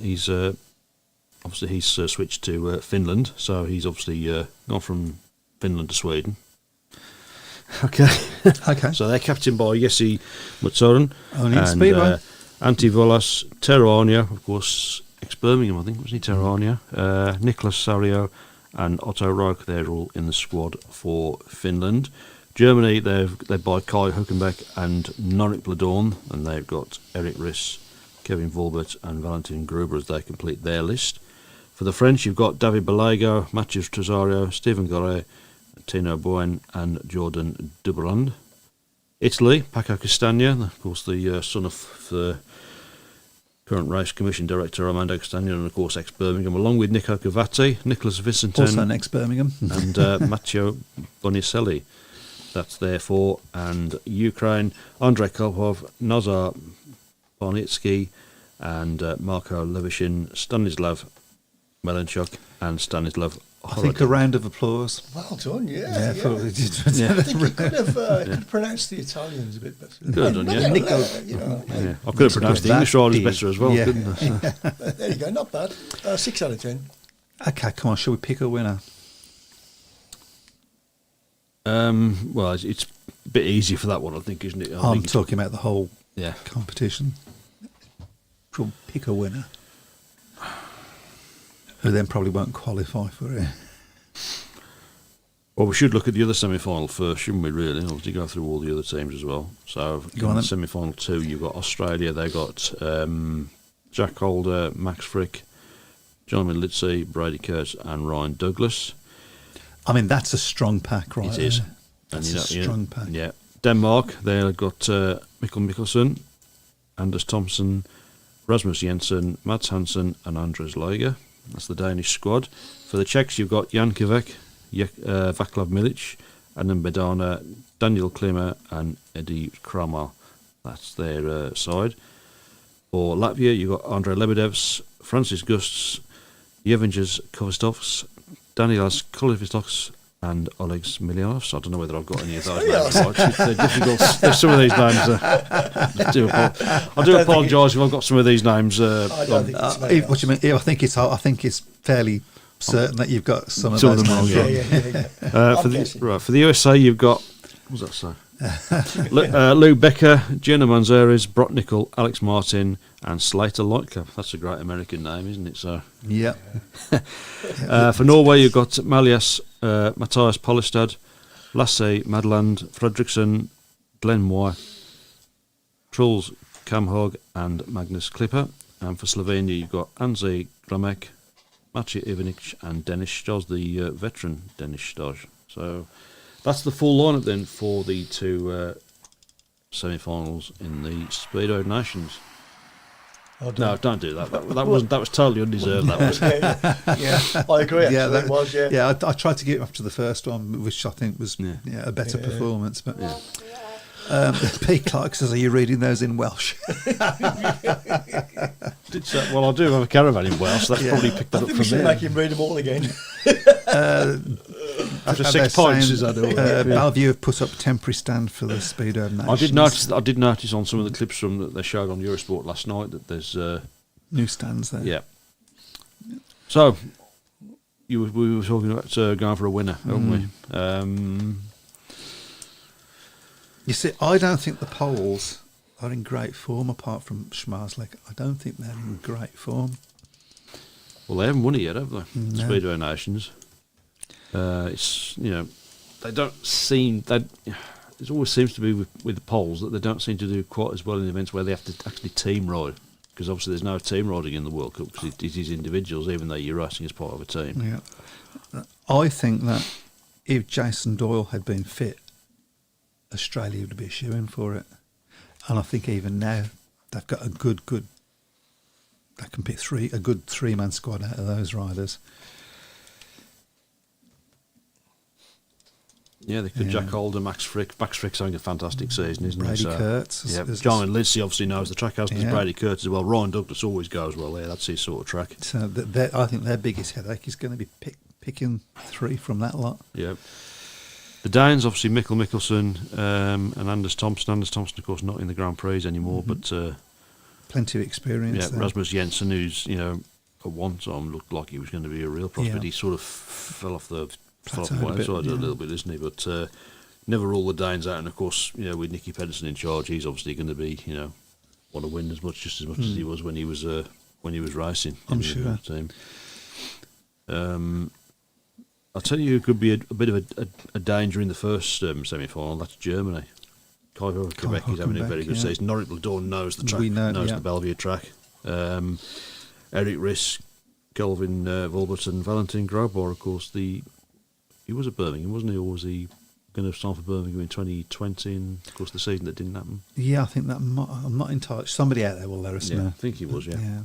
he's obviously he's switched to Finland, so he's obviously gone from Finland to Sweden. Okay. So they're captained by Jesse Matsurin and Speedway. Antti Volas, Tero Arnia, of course, ex-Birmingham, I think, wasn't he, Tero Arnia? Nicholas Sario and Otto Reich, they're all in the squad for Finland. Germany, they're led by Kai Huckenbeck and Norik Bladorn, and they've got Eric Riss, Kevin Volbert and Valentin Gruber as they complete their list. For the French, you've got David Balago, Mathieu Tresario, Stephen Gorret, Tino Bouen and Jordan Dubrand. Italy, Paco Castagna, of course the son of the current race commission director Armando Castagna, and of course ex-Birmingham, along with Nico Cavatti, Nicholas Vicentin, also an ex-Birmingham, and Matteo Bonicelli. That's there for. And Ukraine, Andrei Kolpov, Nazar Barnitsky and Marko Levishin, Stanislav Melenchuk and Stanislav I think a round of applause. Well done, yeah. I think you could have pronounced the Italians a bit better. Good done, yeah. Nico, I could have pronounced the English riders better as well, couldn't I? There you go, not bad. 6 out of 10. Okay, come on, shall we pick a winner? Well, it's a bit easier for that one, I think, isn't it? I'm talking about the whole Yeah. competition. We'll pick a winner. Who then probably won't qualify for it. Well, we should look at the other semi-final first, shouldn't we, really? Obviously go through all the other teams as well. So in semi-final 2, you've got Australia, they've got Jack Holder, Max Frick, John Lidley, Brady Kurtz and Ryan Douglas. I mean, that's a strong pack, right? It is. That's a strong pack. Yeah. Denmark, they've got Mikkel Mikkelsen, Anders Thompson, Rasmus Jensen, Mats Hansen and Andres Lager. That's the Danish squad. For the Czechs, you've got Jan Kivek, Vaclav Milic, Adam Bedana, Daniel Klimer and Eddie Kramer. That's their side. For Latvia, you've got Andrei Lebedevs, Francis Gusts, Jevgenjas Kovastovs, Danilas Kolivistoks and Oleg Smilyanovs. I don't know whether I've got any of those names right. They're difficult. There's some of these names. I do apologise if I've got some of these names. I don't think it's what you mean? Yeah, I think it's fairly certain that you've got some of them those wrong. names. Yeah. For the USA, you've got. What was that say? Lou Becker, Gina Manzarez, Brock Nickel, Alex Martin, and Slater Lightcap. That's a great American name, isn't it? So, Yeah. for Norway, you've got Malias, Matthias Polistad, Lasse Madland, Fredriksson, Glenn Moy, Truls Kamhog, and Magnus Klipper. And for Slovenia, you've got Anze Glamek, Maciej Ivanic, and Denis Stož, the veteran Denis Stož. So that's the full lineup then for the two semi-finals in the Speedo Nations. No, don't do that. That was totally undeserved. That was. Yeah, I agree. Actually, it was. Yeah. Yeah, I tried to get up to the first one, which I think was a better performance. But Pete Clark says, "Are you reading those in Welsh?" Well, I do have a caravan in Welsh. So that's probably picked that up from We should there. make him read them all again. After 6 points, is that all? Bellevue have put up a temporary stand for the Speedo Nations. I did notice on some of the clips from that they showed on Eurosport last night that there's new stands there. Yeah. So we were talking about going for a winner, weren't we? You see, I don't think the Poles are in great form, apart from Schmarzlik. I don't think they're in great form. Well, they haven't won it yet, have they? No. Speedway Nations. It's they don't seem that. It always seems to be with the Poles that they don't seem to do quite as well in events where they have to actually team ride, because obviously there's no team riding in the World Cup because it is individuals, even though you're racing as part of a team. Yeah, I think that if Jason Doyle had been fit, Australia would be a shoo-in for it. And I think even now they've got a good. They can pick a good three-man squad out of those riders. Yeah, they could. Jack Holder, Max Frick. Max Frick's having a fantastic season, isn't Brady he? So, Kurtz. Yeah, John Lindsay obviously knows the track, as does Brady Kurtz as well. Ryan Douglas always goes well there. That's his sort of track. So I think their biggest headache is going to be picking three from that lot. Yeah. The Danes, obviously, Mikkel Mikkelsen and Anders Thompson. Anders Thompson, of course, not in the Grand Prix anymore, but plenty of experience. Yeah, Rasmus Jensen, who's at one time looked like he was going to be a real prospect. He sort of fell off the wave side a little bit, isn't he? But never rule the Danes out. And of course, with Nicky Pedersen in charge, he's obviously going to be want to win just as much as he was when he was racing. I'm sure. Team. I'll tell you who could be a bit of a danger in the first semi-final. That's Germany. Kai Quebec is having a very good season. Norrie Bladorn knows the track, knows the Bellevue track. Eric Riss, Kelvin Volbert and Valentin Grobauer, of course, he was at Birmingham, wasn't he? Or was he going to start for Birmingham in 2020 and, of course, the season that didn't happen? Yeah, I think I'm not in touch. Somebody out there will let us know. I think he was, yeah.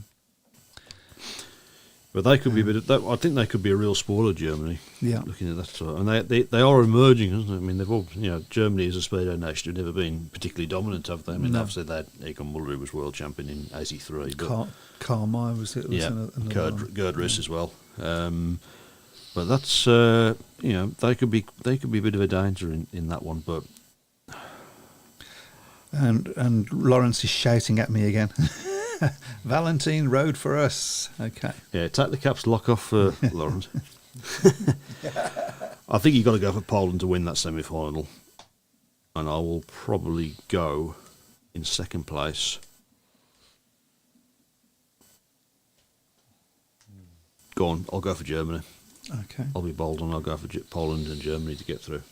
But they could be I think they could be a real spoiler, Germany. Yeah, looking at that sort, and they are emerging, isn't it? I mean, they've all Germany as a speedo nation have never been particularly dominant, have they? I mean, obviously they had Egon Muller, who was world champion in '83. Carl Meyer was it? Gerd Riss as well. But that's they could be a bit of a danger in that one, but. And Lawrence is shouting at me again. Valentine rode for us. Okay. Yeah, take the caps lock off, Lawrence. I think you've got to go for Poland to win that semi-final, and I will probably go in second place. Go on, I'll go for Germany. Okay. I'll be bold and I'll go for Poland and Germany to get through.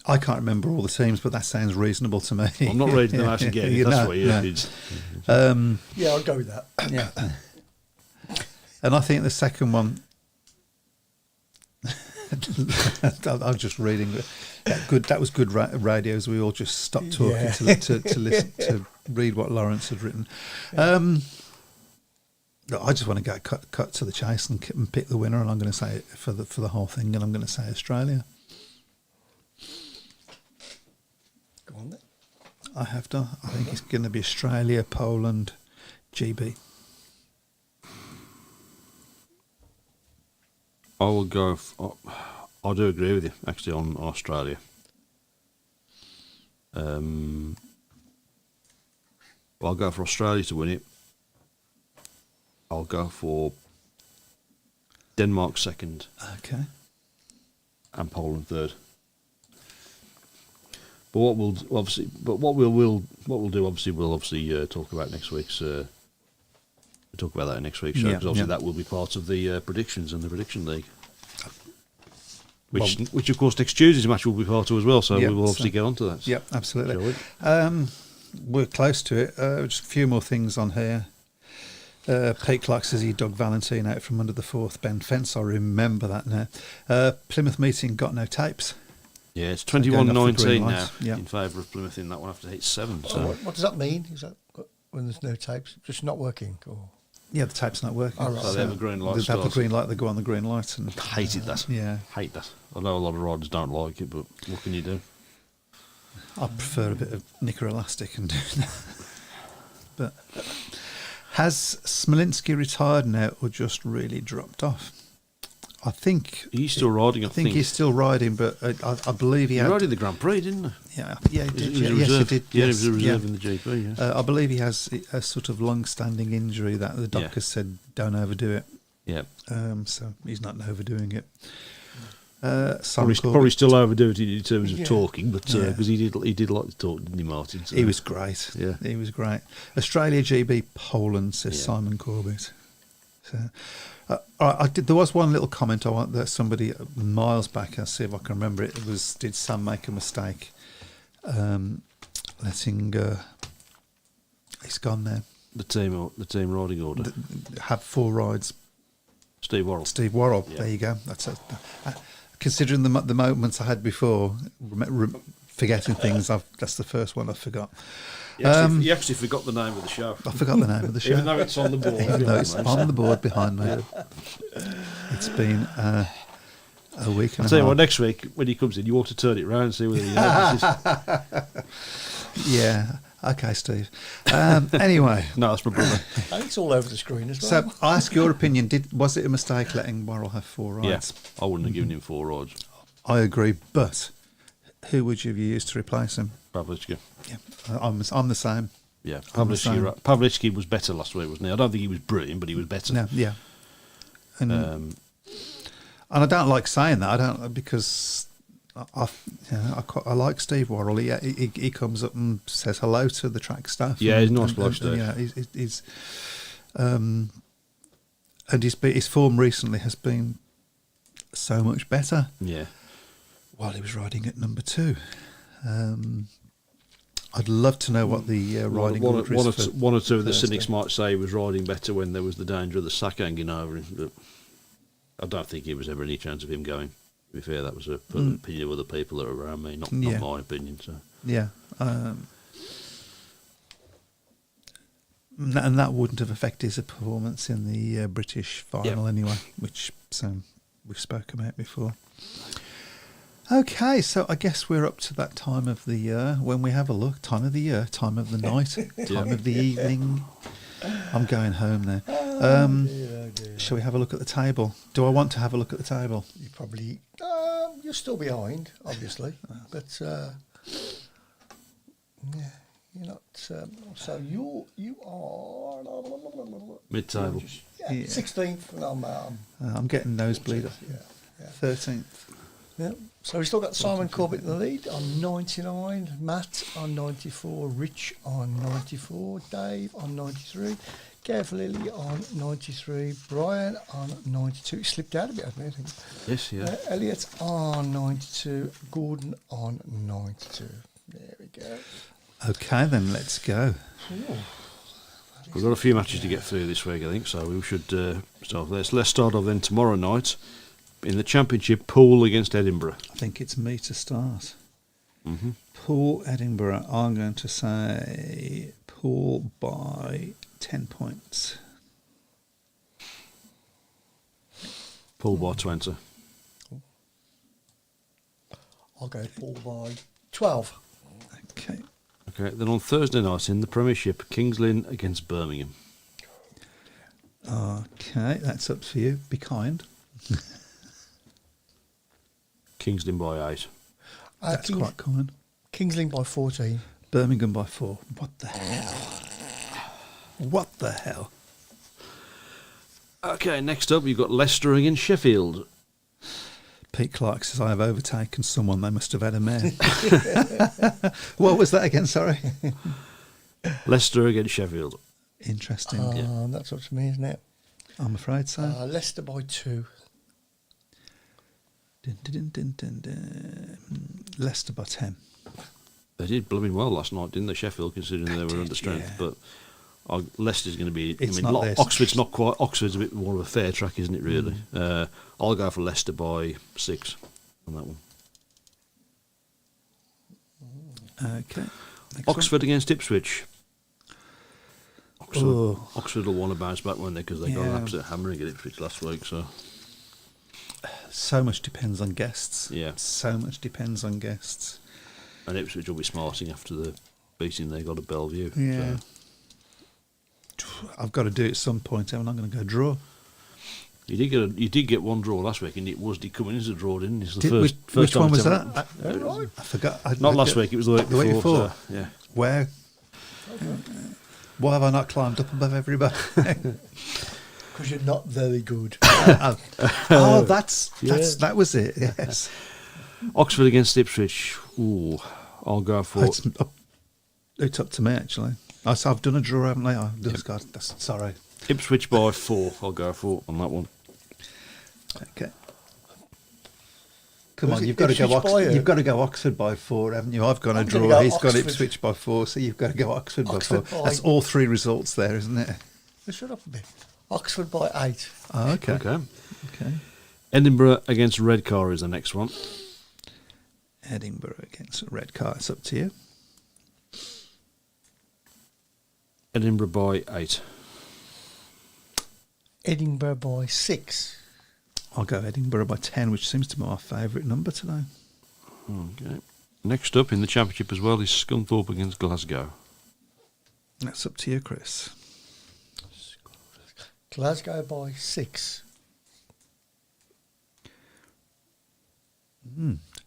I can't remember all the teams, but that sounds reasonable to me. I'm not reading them out again. That's what you did. Yeah, I'll go with that. Yeah. And I think the second one, I'm just reading. That was good radio, as we all just stopped talking to listen to read what Lawrence had written. I just want to go cut to the chase and pick the winner, and I'm going to say for the whole thing, and I'm going to say Australia. Go on then. I have to. I think it's going to be Australia, Poland, GB. I will go. I do agree with you, actually, on Australia. I'll go for Australia to win it. I'll go for Denmark second. Okay. And Poland third. But what we'll do, obviously, we'll obviously talk about next week's. We'll talk about that in next week's show because obviously that will be part of the predictions and the prediction league. Which of course next Tuesday's match will be part of as well. So we will obviously get onto that. Yep, absolutely. We're close to it. Just a few more things on here. Pete Clark says he dug Valentine out from under the fourth bend fence. I remember that now. Plymouth meeting got no tapes. Yeah, it's 21-19 now in favour of Plymouth in that one after hit 7. So. What does that mean? Is that when there's no tapes? Just not working? Or? Yeah, the tape's not working. Oh, right. So they have a green light. They have the green light, they go on the green light. And hated that. Yeah. Hate that. I know a lot of riders don't like it, but what can you do? I prefer a bit of knicker elastic and do that. But has Smolinski retired now or just really dropped off? I think he's still riding. I think he's still riding, but I believe he rode in the Grand Prix, didn't he? Yeah, he did. Yes, he did. Yeah, he was a reserve in the GP. Yeah. I believe he has a sort of long-standing injury that the doctors said don't overdo it. Yeah. So he's not overdoing it. Probably still overdo it in terms of talking, but because he did like to talk, didn't he, Martin? So. He was great. Yeah, he was great. Australia, GB, Poland, says Simon Corbett. So. There was one little comment I want that somebody miles back. I'll see if I can remember it. It was, did Sam make a mistake? Letting he's gone now. The team riding order. Have 4 rides. Steve Worrell. Yeah. There you go. That's considering the moments I had before, forgetting things. That's the first one I forgot. You actually forgot the name of the show. I forgot the name of the show. Even though it's on the board. Even though it's on the board behind me. It's been a week and a half. I'll tell you what, next week, when he comes in, you ought to turn it round and see whether he notices. Yeah. Okay, Steve. Anyway. No, that's my brother. And it's all over the screen as well. So, I ask your opinion. Was it a mistake letting Worrell have 4 rides? Yeah, I wouldn't have given him 4 rides. I agree, but who would you have used to replace him? Pavlicki. Yeah, I'm the same. Yeah, Pavlicki was better last week, wasn't he? I don't think he was brilliant, but he was better. No, yeah. And I don't like saying that. I don't, because I like Steve Worrell. He comes up and says hello to the track staff. Yeah, he's a nice bloke, Steve. Yeah, he's and his form recently has been so much better. Yeah. While he was riding at number 2. I'd love to know what the riding order is. One or two of the cynics might say he was riding better when there was the danger of the sack hanging over him. But I don't think there was ever any chance of him going. To be fair, that was an opinion of other people that were around me, not my opinion. So yeah, and that wouldn't have affected his performance in the British final anyway, which we've spoken about before. Okay, so I guess we're up to that time of the year when we have a look. Time of the year, time of the night, time of the evening. I'm going home now. Shall we have a look at the table? Do I want to have a look at the table? You probably... you're still behind, obviously. But, you're not... so you are... Mid-table. 16th. I'm getting nosebleed. 13th. Yeah. So we've still got Simon Corbett in the lead on 99, Matt on 94, Rich on 94, Dave on 93, Gav Lilly on 93, Brian on 92. He slipped out a bit, hasn't he, I think? Yes, yeah. Elliot on 92, Gordon on 92. There we go. Okay, then let's go. We've got a few matches to get through this week, I think, so we should start. Let's start off then tomorrow night. In the Championship, Poole against Edinburgh. I think it's me to start. Mm-hmm. Poole, Edinburgh. I'm going to say Poole by 10 points. Poole by 20. I'll go Poole by 12. Okay. Okay, then on Thursday night in the Premiership, Kings Lynn against Birmingham. Okay, that's up to you. Be kind. Kings Lynn by 8. That's quite kind. Kings Lynn by 14. Birmingham by 4. What the hell? What the hell? Okay, next up you've got Leicester against Sheffield. Pete Clark says, I have overtaken someone. They must have had a mare. What was that again? Sorry. Leicester against Sheffield. Interesting. That's up to me, isn't it? I'm afraid so. Leicester by 2. Dun, dun, dun, dun, dun. Leicester by 10. They did blooming well last night, didn't they, Sheffield, considering they were under strength. Yeah. But Leicester's going to be... It's not this. Oxford's not quite... Oxford's a bit more of a fair track, isn't it, really? I'll go for Leicester by 6 on that one. Okay. Next Oxford against Ipswich. Oh. Oxford will want to bounce back, won't they? Because they got an absolute hammering at Ipswich last week. So much depends on guests. Yeah. So much depends on guests. And Ipswich will be smarting after the beating they got at Bellevue. Yeah. So. I've got to do it at some point. I'm not going to go draw. You did get one draw last week, and it was coming as a draw, didn't it? It's the first which time one was ever- that? I forgot. Not last week. It was the week before. So, yeah. Where? Why have I not climbed up above everybody? Because you're not very good. That was it. Yes. Oxford against Ipswich. Ooh, I'll go for. It's up to me actually. I've done a draw, haven't I? Sorry. Ipswich by 4. I'll go for on that one. Okay. Come on, you've got to go Oxford by 4, haven't you? I've got a draw. He's got Ipswich by 4, so you've got to go Oxford by 4. That's all 3 results there, isn't it? Shut up a bit. Oxford by 8. Oh, okay. Okay. Edinburgh against Redcar is the next one. Edinburgh against Redcar. It's up to you. Edinburgh by 8. Edinburgh by 6. I'll go Edinburgh by 10, which seems to be my favourite number today. Okay. Next up in the Championship as well is Scunthorpe against Glasgow. That's up to you, Chris. Glasgow by 6.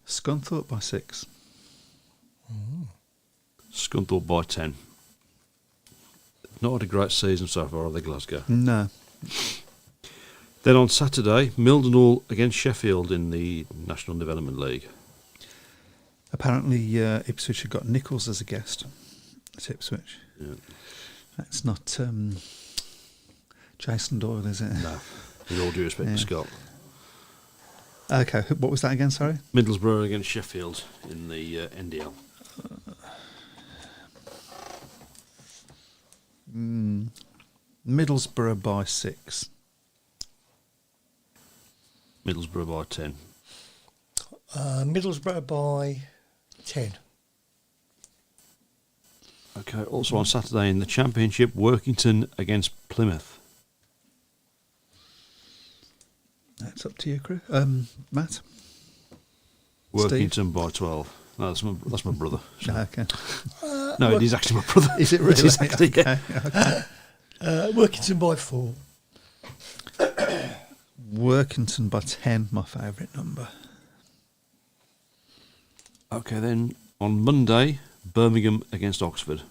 Scunthorpe by 6. Scunthorpe by 10. Not had a great season so far, are they, Glasgow? No. Then on Saturday, Mildenhall against Sheffield in the National Development League. Apparently, Ipswich have got Nichols as a guest at Ipswich. Yeah. That's not Jason Doyle, is it? No. With all due respect to Scott. Okay, what was that again, sorry? Middlesbrough against Sheffield in the NDL. Middlesbrough by 6. Middlesbrough by 10. Middlesbrough by 10. Okay, also on Saturday in the Championship, Workington against Plymouth. That's up to you, Chris. Matt? Workington Steve? by 12. No, that's my brother. So. Okay. No, it is actually my brother. Is it really? It is actually, okay. Workington by 4. Workington by 10, my favourite number. Okay, then on Monday, Birmingham against Oxford.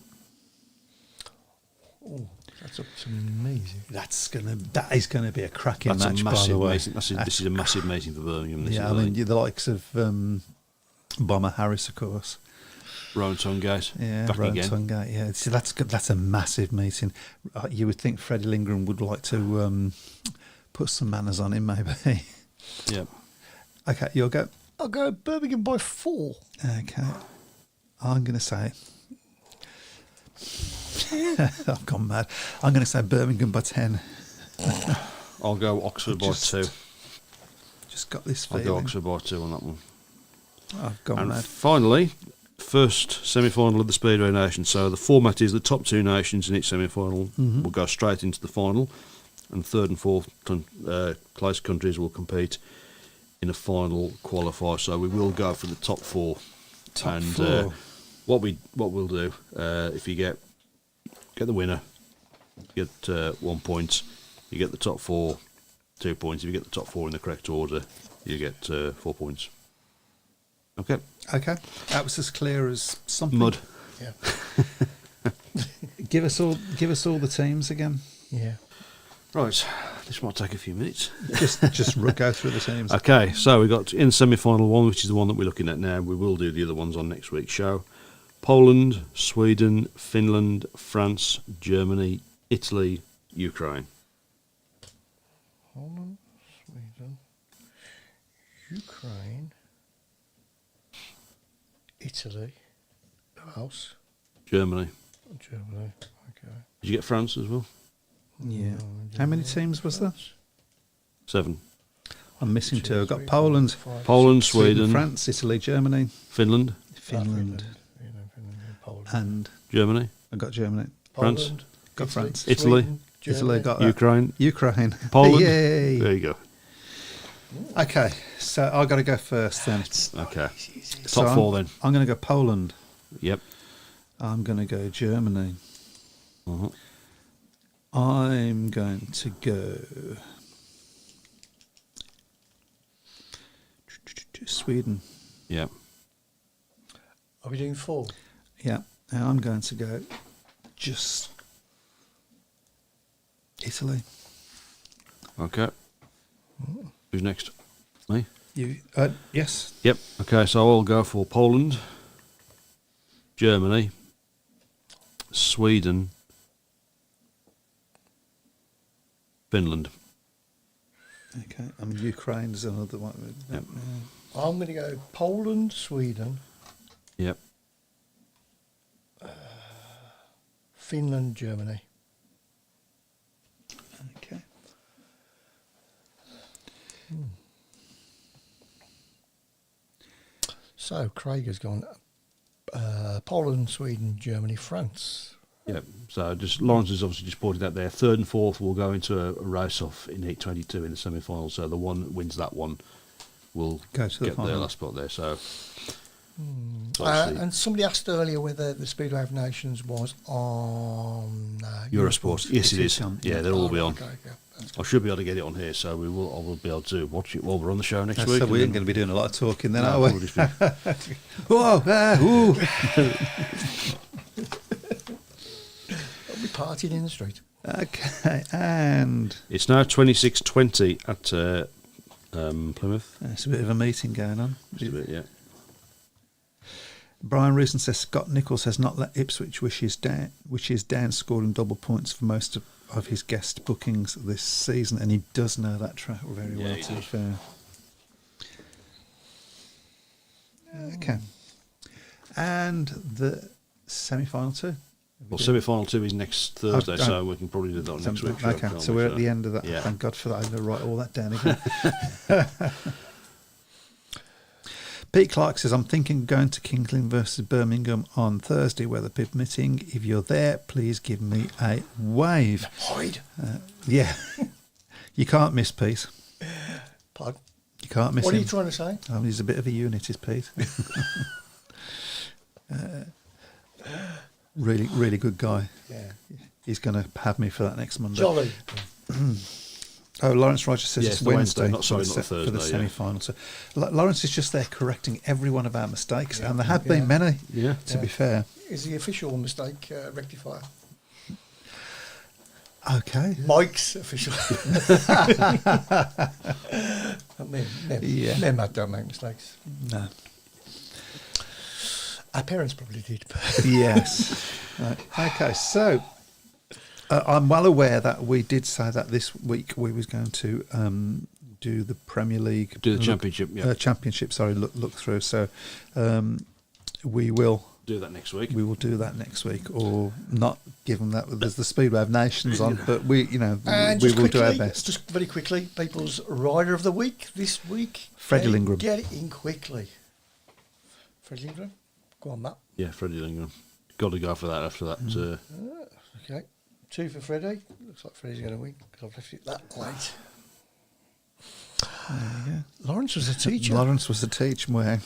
Oh, that's up to me. That is gonna be a cracking That's match, a massive by the way. meeting. This is a massive meeting for Birmingham. This Yeah, I mean, the likes of Bomber Harris, of course. Rowan Tungate. Yeah, back Rowan again. Tungate. Yeah, see, that's good. That's a massive meeting. You would think Freddie Lindgren would like to put some manners on him, maybe. Yeah. Okay, you'll go. I'll go Birmingham by 4. Okay, I'm going to say. I've gone mad. I'm going to say Birmingham by 10. I'll go Oxford by 2. Just got this I'll feeling. go Oxford by 2 on that one. I've gone And mad. finally, first semi-final of the Speedway Nation. So the format is the top 2 nations in each semi-final will go straight into the final, and third and fourth place countries will compete in a final qualifier. So we will go for the top 4. Top 4. What we'll do if you get the winner, you get 1 point. You get the top 4, 2 points. If you get the top 4 in the correct order, you get 4 points. Okay. Okay, that was as clear as something. Mud. Yeah. Give us all the teams again. Yeah. Right, this might take a few minutes. Just go through the teams. Okay, so we got in semi-final one, which is the one that we're looking at now. We will do the other ones on next week's show. Poland, Sweden, Finland, France, Germany, Italy, Ukraine. Poland, Sweden, Ukraine, Italy. Who else? Germany. Germany. Okay. Did you get France as well? Yeah. How many teams was there? 7. I'm missing 2. I've got Poland, Sweden, France, Italy, Germany, Finland, Finland. Poland. and Germany, I got Germany. France. Poland, Got Italy, France. Italy. Sweden, Italy Germany. got that. Ukraine, Poland. Poland. Yay. There you go. Okay, so I got to go first then. Okay. So Top 4 then. I'm going to go Poland. Yep. I'm going to go Germany. Uh-huh. I'm going to go Sweden. Yep. Are we doing 4? Yeah, and I'm going to go just Italy. Okay. Who's next? Me? You? Yes. Yep. Okay, so I'll go for Poland, Germany, Sweden, Finland. Okay. I mean, Ukraine is another one. Yep. I'm going to go Poland, Sweden, Yep. Finland, Germany. Okay. So Craig has gone Poland, Sweden, Germany, France. Yep. So just Lawrence has obviously just pointed out there. 3rd and 4th will go into a race off in Heat 22 in the semi-final. So the one that wins that one will Go to the get their final. last spot there. So obviously And somebody asked earlier whether the Speedway of Nations was on Eurosport. Yes, it is. on, Yeah, they'll all be on. Okay, okay. That's I should be able to get it on here, so I will be able to watch it while we're on the show next So week. we and ain't going to be doing a lot of talking then, No, are we? we'll just be- Whoa, ooh. I'll be partying in the street. Okay, and It's now 26:20 at Plymouth. there's a bit of a meeting going on. Just a bit, yeah. Brian Reason says Scott Nichols has not let Ipswich, which is down, scoring double points for most of his guest bookings this season, and he does know that track very Yeah, well, he to be does. fair. Okay. And the semi-final 2. Well, semi-final 2 is next Thursday, oh. so we can probably do that on next week's show. Okay, can't so we? we're at the end of that. Yeah. Thank God for that. I'm going to write all that down again. Pete Clark says, I'm thinking of going to Kings Lynn versus Birmingham on Thursday, weather permitting. If you're there, please give me a wave. Hide. Yeah. You can't miss Pete. Pardon? You can't miss What him. are you trying to say? He's a bit of a unit, is Pete. Really, really good guy. Yeah. He's going to have me for that next Monday. Jolly. Oh, Lawrence Rogers says Yeah, it's it's the Wednesday, Wednesday, not for Thursday, the yeah. semi-final. So Lawrence is just there correcting every one of our mistakes, and there have been many, Yeah. to be fair. Is the official mistake rectifier? Okay. Mike's official. Yeah. Men don't make mistakes. No. Our parents probably did. Yes. Right. Okay, so I'm well aware that we did say that this week we was going to do the Premier League, Do the Championship, yeah. Championship. Sorry, look through. So we will Do that next week. we will do that next week, or not. Given that there's the Speedway of Nations on, but we And we just will do our quickly, best. Just very quickly, people's rider of the week this week. Freddie Lindgren. Get it in quickly. Freddie Lindgren. Go on, Matt. Yeah, Freddie Lindgren. Got to go for that after that. Okay. 2 for Freddie. Looks like Freddie's going to win because I've left it that late. Lawrence was a teacher. Lawrence was the teacher. Where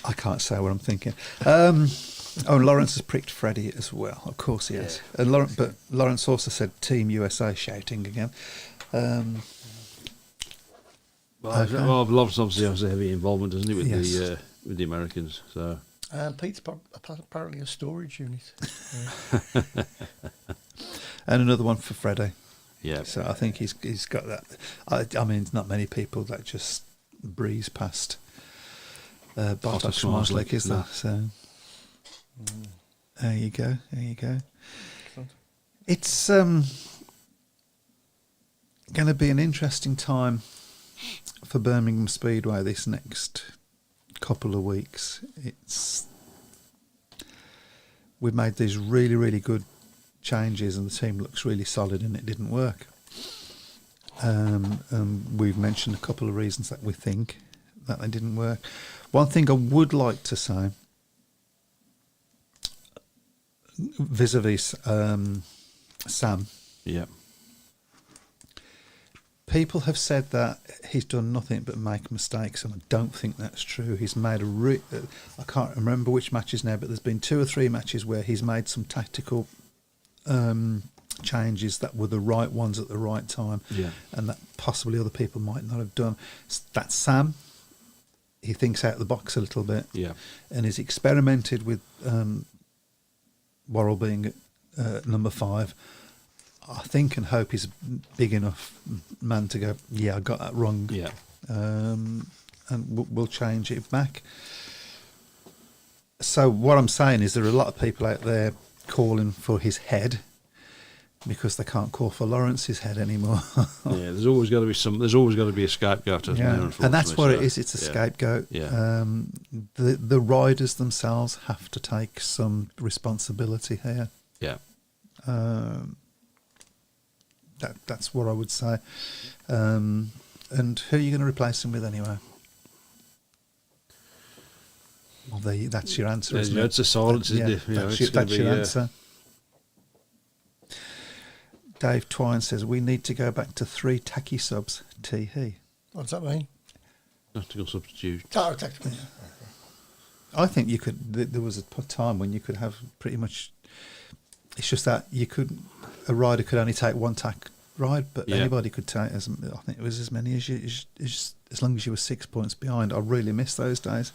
I can't say what I'm thinking. Lawrence has pricked Freddie as well. Of course he has. And Lawrence also said Team USA shouting again. Well, Lawrence obviously has a heavy involvement, doesn't he, with Yes. with the Americans? So Pete's apparently a storage unit. And another one for Freddie. Yeah. So I think he's got that. I mean, not many people that just breeze past Bartosz Szmajslik, is there? So there you go. There you go. Excellent. It's going to be an interesting time for Birmingham Speedway this next couple of weeks. We've made these really, really good changes and the team looks really solid and it didn't work. We've mentioned a couple of reasons that we think that they didn't work. One thing I would like to say vis-a-vis Sam. Yeah. People have said that he's done nothing but make mistakes, and I don't think that's true. He's made I can't remember which matches now, but there's been 2 or 3 matches where he's made some tactical changes that were the right ones at the right time, and that possibly other people might not have done. That's Sam. He thinks out of the box a little bit, and he's experimented with Worrell being number 5. I think and hope he's a big enough man to go, I got that wrong. Yeah. And we'll change it back. So what I'm saying is there are a lot of people out there calling for his head because they can't call for Lawrence's head anymore. There's always got to be There's always got to be a scapegoat, hasn't there, and that's what it is. It's a scapegoat. Yeah. The riders themselves have to take some responsibility here. Yeah. That's what I would say. And who are you going to replace him with anyway? Well, that's your answer, isn't it? It's a silence, isn't it? That's your answer. Dave Twine says, we need to go back to 3 tacky subs, T-He. What does that mean? Tactical substitute. Tactical. I think you could. There was a time when you could have pretty much. It's just that a rider could only take 1 tack ride, but anybody could take I think it was as many as as long as you were 6 points behind. I really miss those days.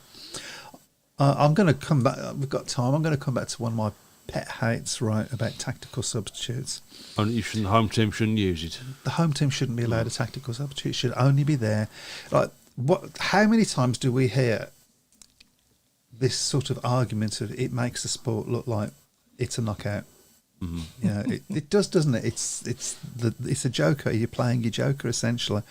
I'm going to come back. We've got time. I'm going to come back to one of my pet hates, right, about tactical substitutes. The home team shouldn't use it. The home team shouldn't be allowed a tactical substitute. It should only be there. Like how many times do we hear this sort of argument of it makes the sport look like it's a knockout? Mm-hmm. It does, doesn't it? It's a joker. You're playing your joker essentially.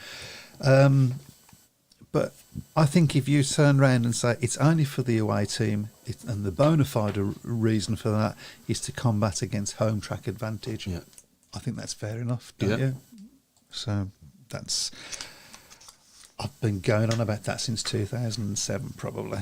But I think if you turn around and say it's only for the away team, and the bona fide reason for that is to combat against home track advantage, I think that's fair enough, don't you? So I've been going on about that since 2007 probably.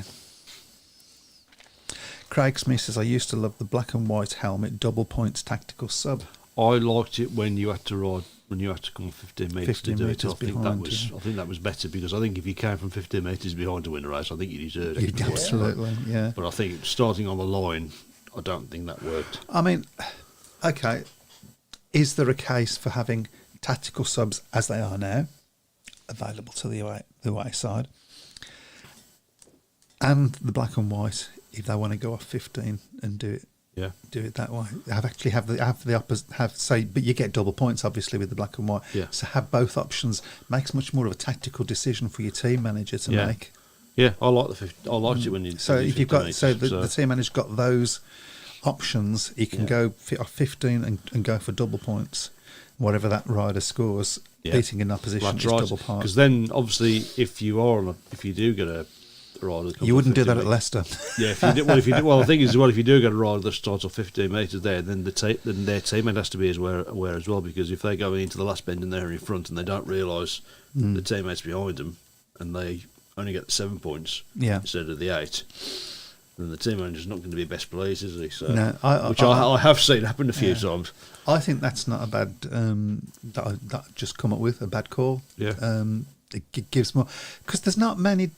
Craig Smith says, I used to love the black and white helmet, double points tactical sub. I liked it when you had to ride, when you had to come 15 metres to do it. I think that was better, because I think if you came from 15 metres behind to win a race, I think you deserved it. Absolutely, yeah. But I think starting on the line, I don't think that worked. I mean, okay, is there a case for having tactical subs as they are now available to the away side, and the black and white if they want to go off 15 and do it that way? But you get double points obviously with the black and white. Yeah. So have both options makes much more of a tactical decision for your team manager to make. Yeah, I like the 50. I liked it when you. So if you've got the team manager's got those options, he can go off 15 and go for double points, whatever that rider scores, beating in opposition is double points. Because then obviously if you do get a rider, you wouldn't do that at Leicester. Yeah, if you do, the thing is, if you do get a rider that starts off 15 metres there, then their teammate has to be aware as well, because if they go into the last bend and they're in front and they don't realise the teammates behind them and they only get the 7 points instead of the 8, then the team manager's not going to be best pleased, is he? So, no, I have seen happen a few times. I think that's not a bad that I just come up with a bad call. Yeah, it gives more, because there's not many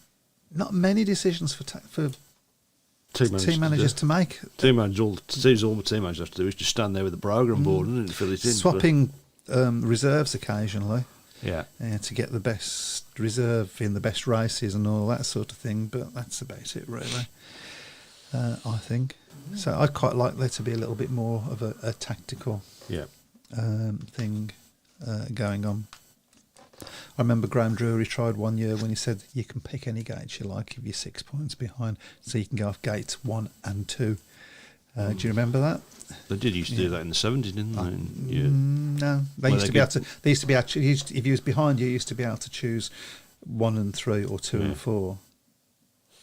decisions for team managers to make. All the team managers have to do is just stand there with the program board and fill it in. Swapping reserves occasionally. Yeah, to get the best reserve in the best races and all that sort of thing. But that's about it, really. I think. So I'd quite like there to be a little bit more of a tactical thing. going on. I remember Graham Drury tried one year when he said you can pick any gates you like if you're 6 points behind, so you can go off gates 1 and 2. Do you remember that? They did used to do that in the 70s, didn't they? No, they used to be able to. They used to be able to, if you was behind, you used to be able to choose 1 and 3 or 2 and 4.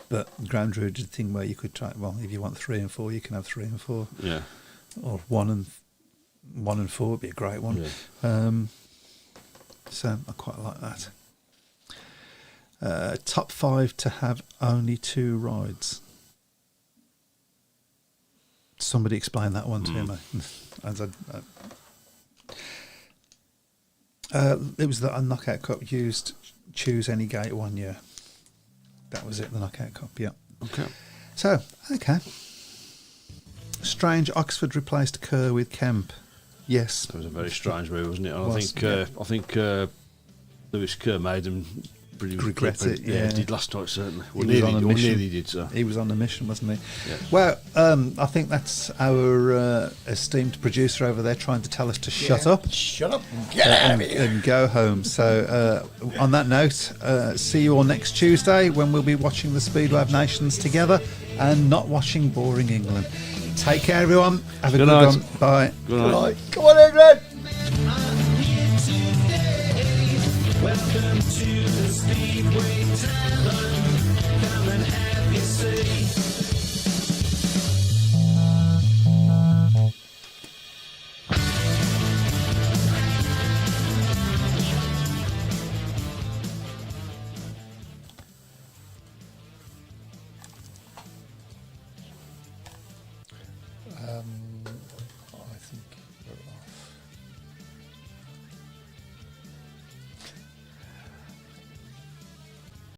But Graham Drury did the thing where you could try. Well, if you want 3 and 4, you can have 3 and 4. Yeah. Or 1 and 4 would be a great one. Yeah. So I quite like that. Top 5 to have only 2 rides. Somebody explain that one to me. It was the Knockout Cup used choose any gate 1 year. That was it, the Knockout Cup, yeah. Okay. So, okay. Strange Oxford replaced Kerr with Kemp. Yes. That was a very strange move, wasn't it? And Was, I think Lewis Kerr made them pretty regret it. Yeah, he did last night certainly. He was on a mission. Nearly did so. He was on a mission, wasn't he? Yeah. Well, I think that's our esteemed producer over there trying to tell us to shut up. Shut up and get out of here. And go home. So, on that note, see you all next Tuesday when we'll be watching the Speedway of Nations together and not watching boring England. Take care, everyone. Have a good night. one. Bye. Good night. Right. Come on, England. Welcome to the Speedway Tavern. Come and have your say.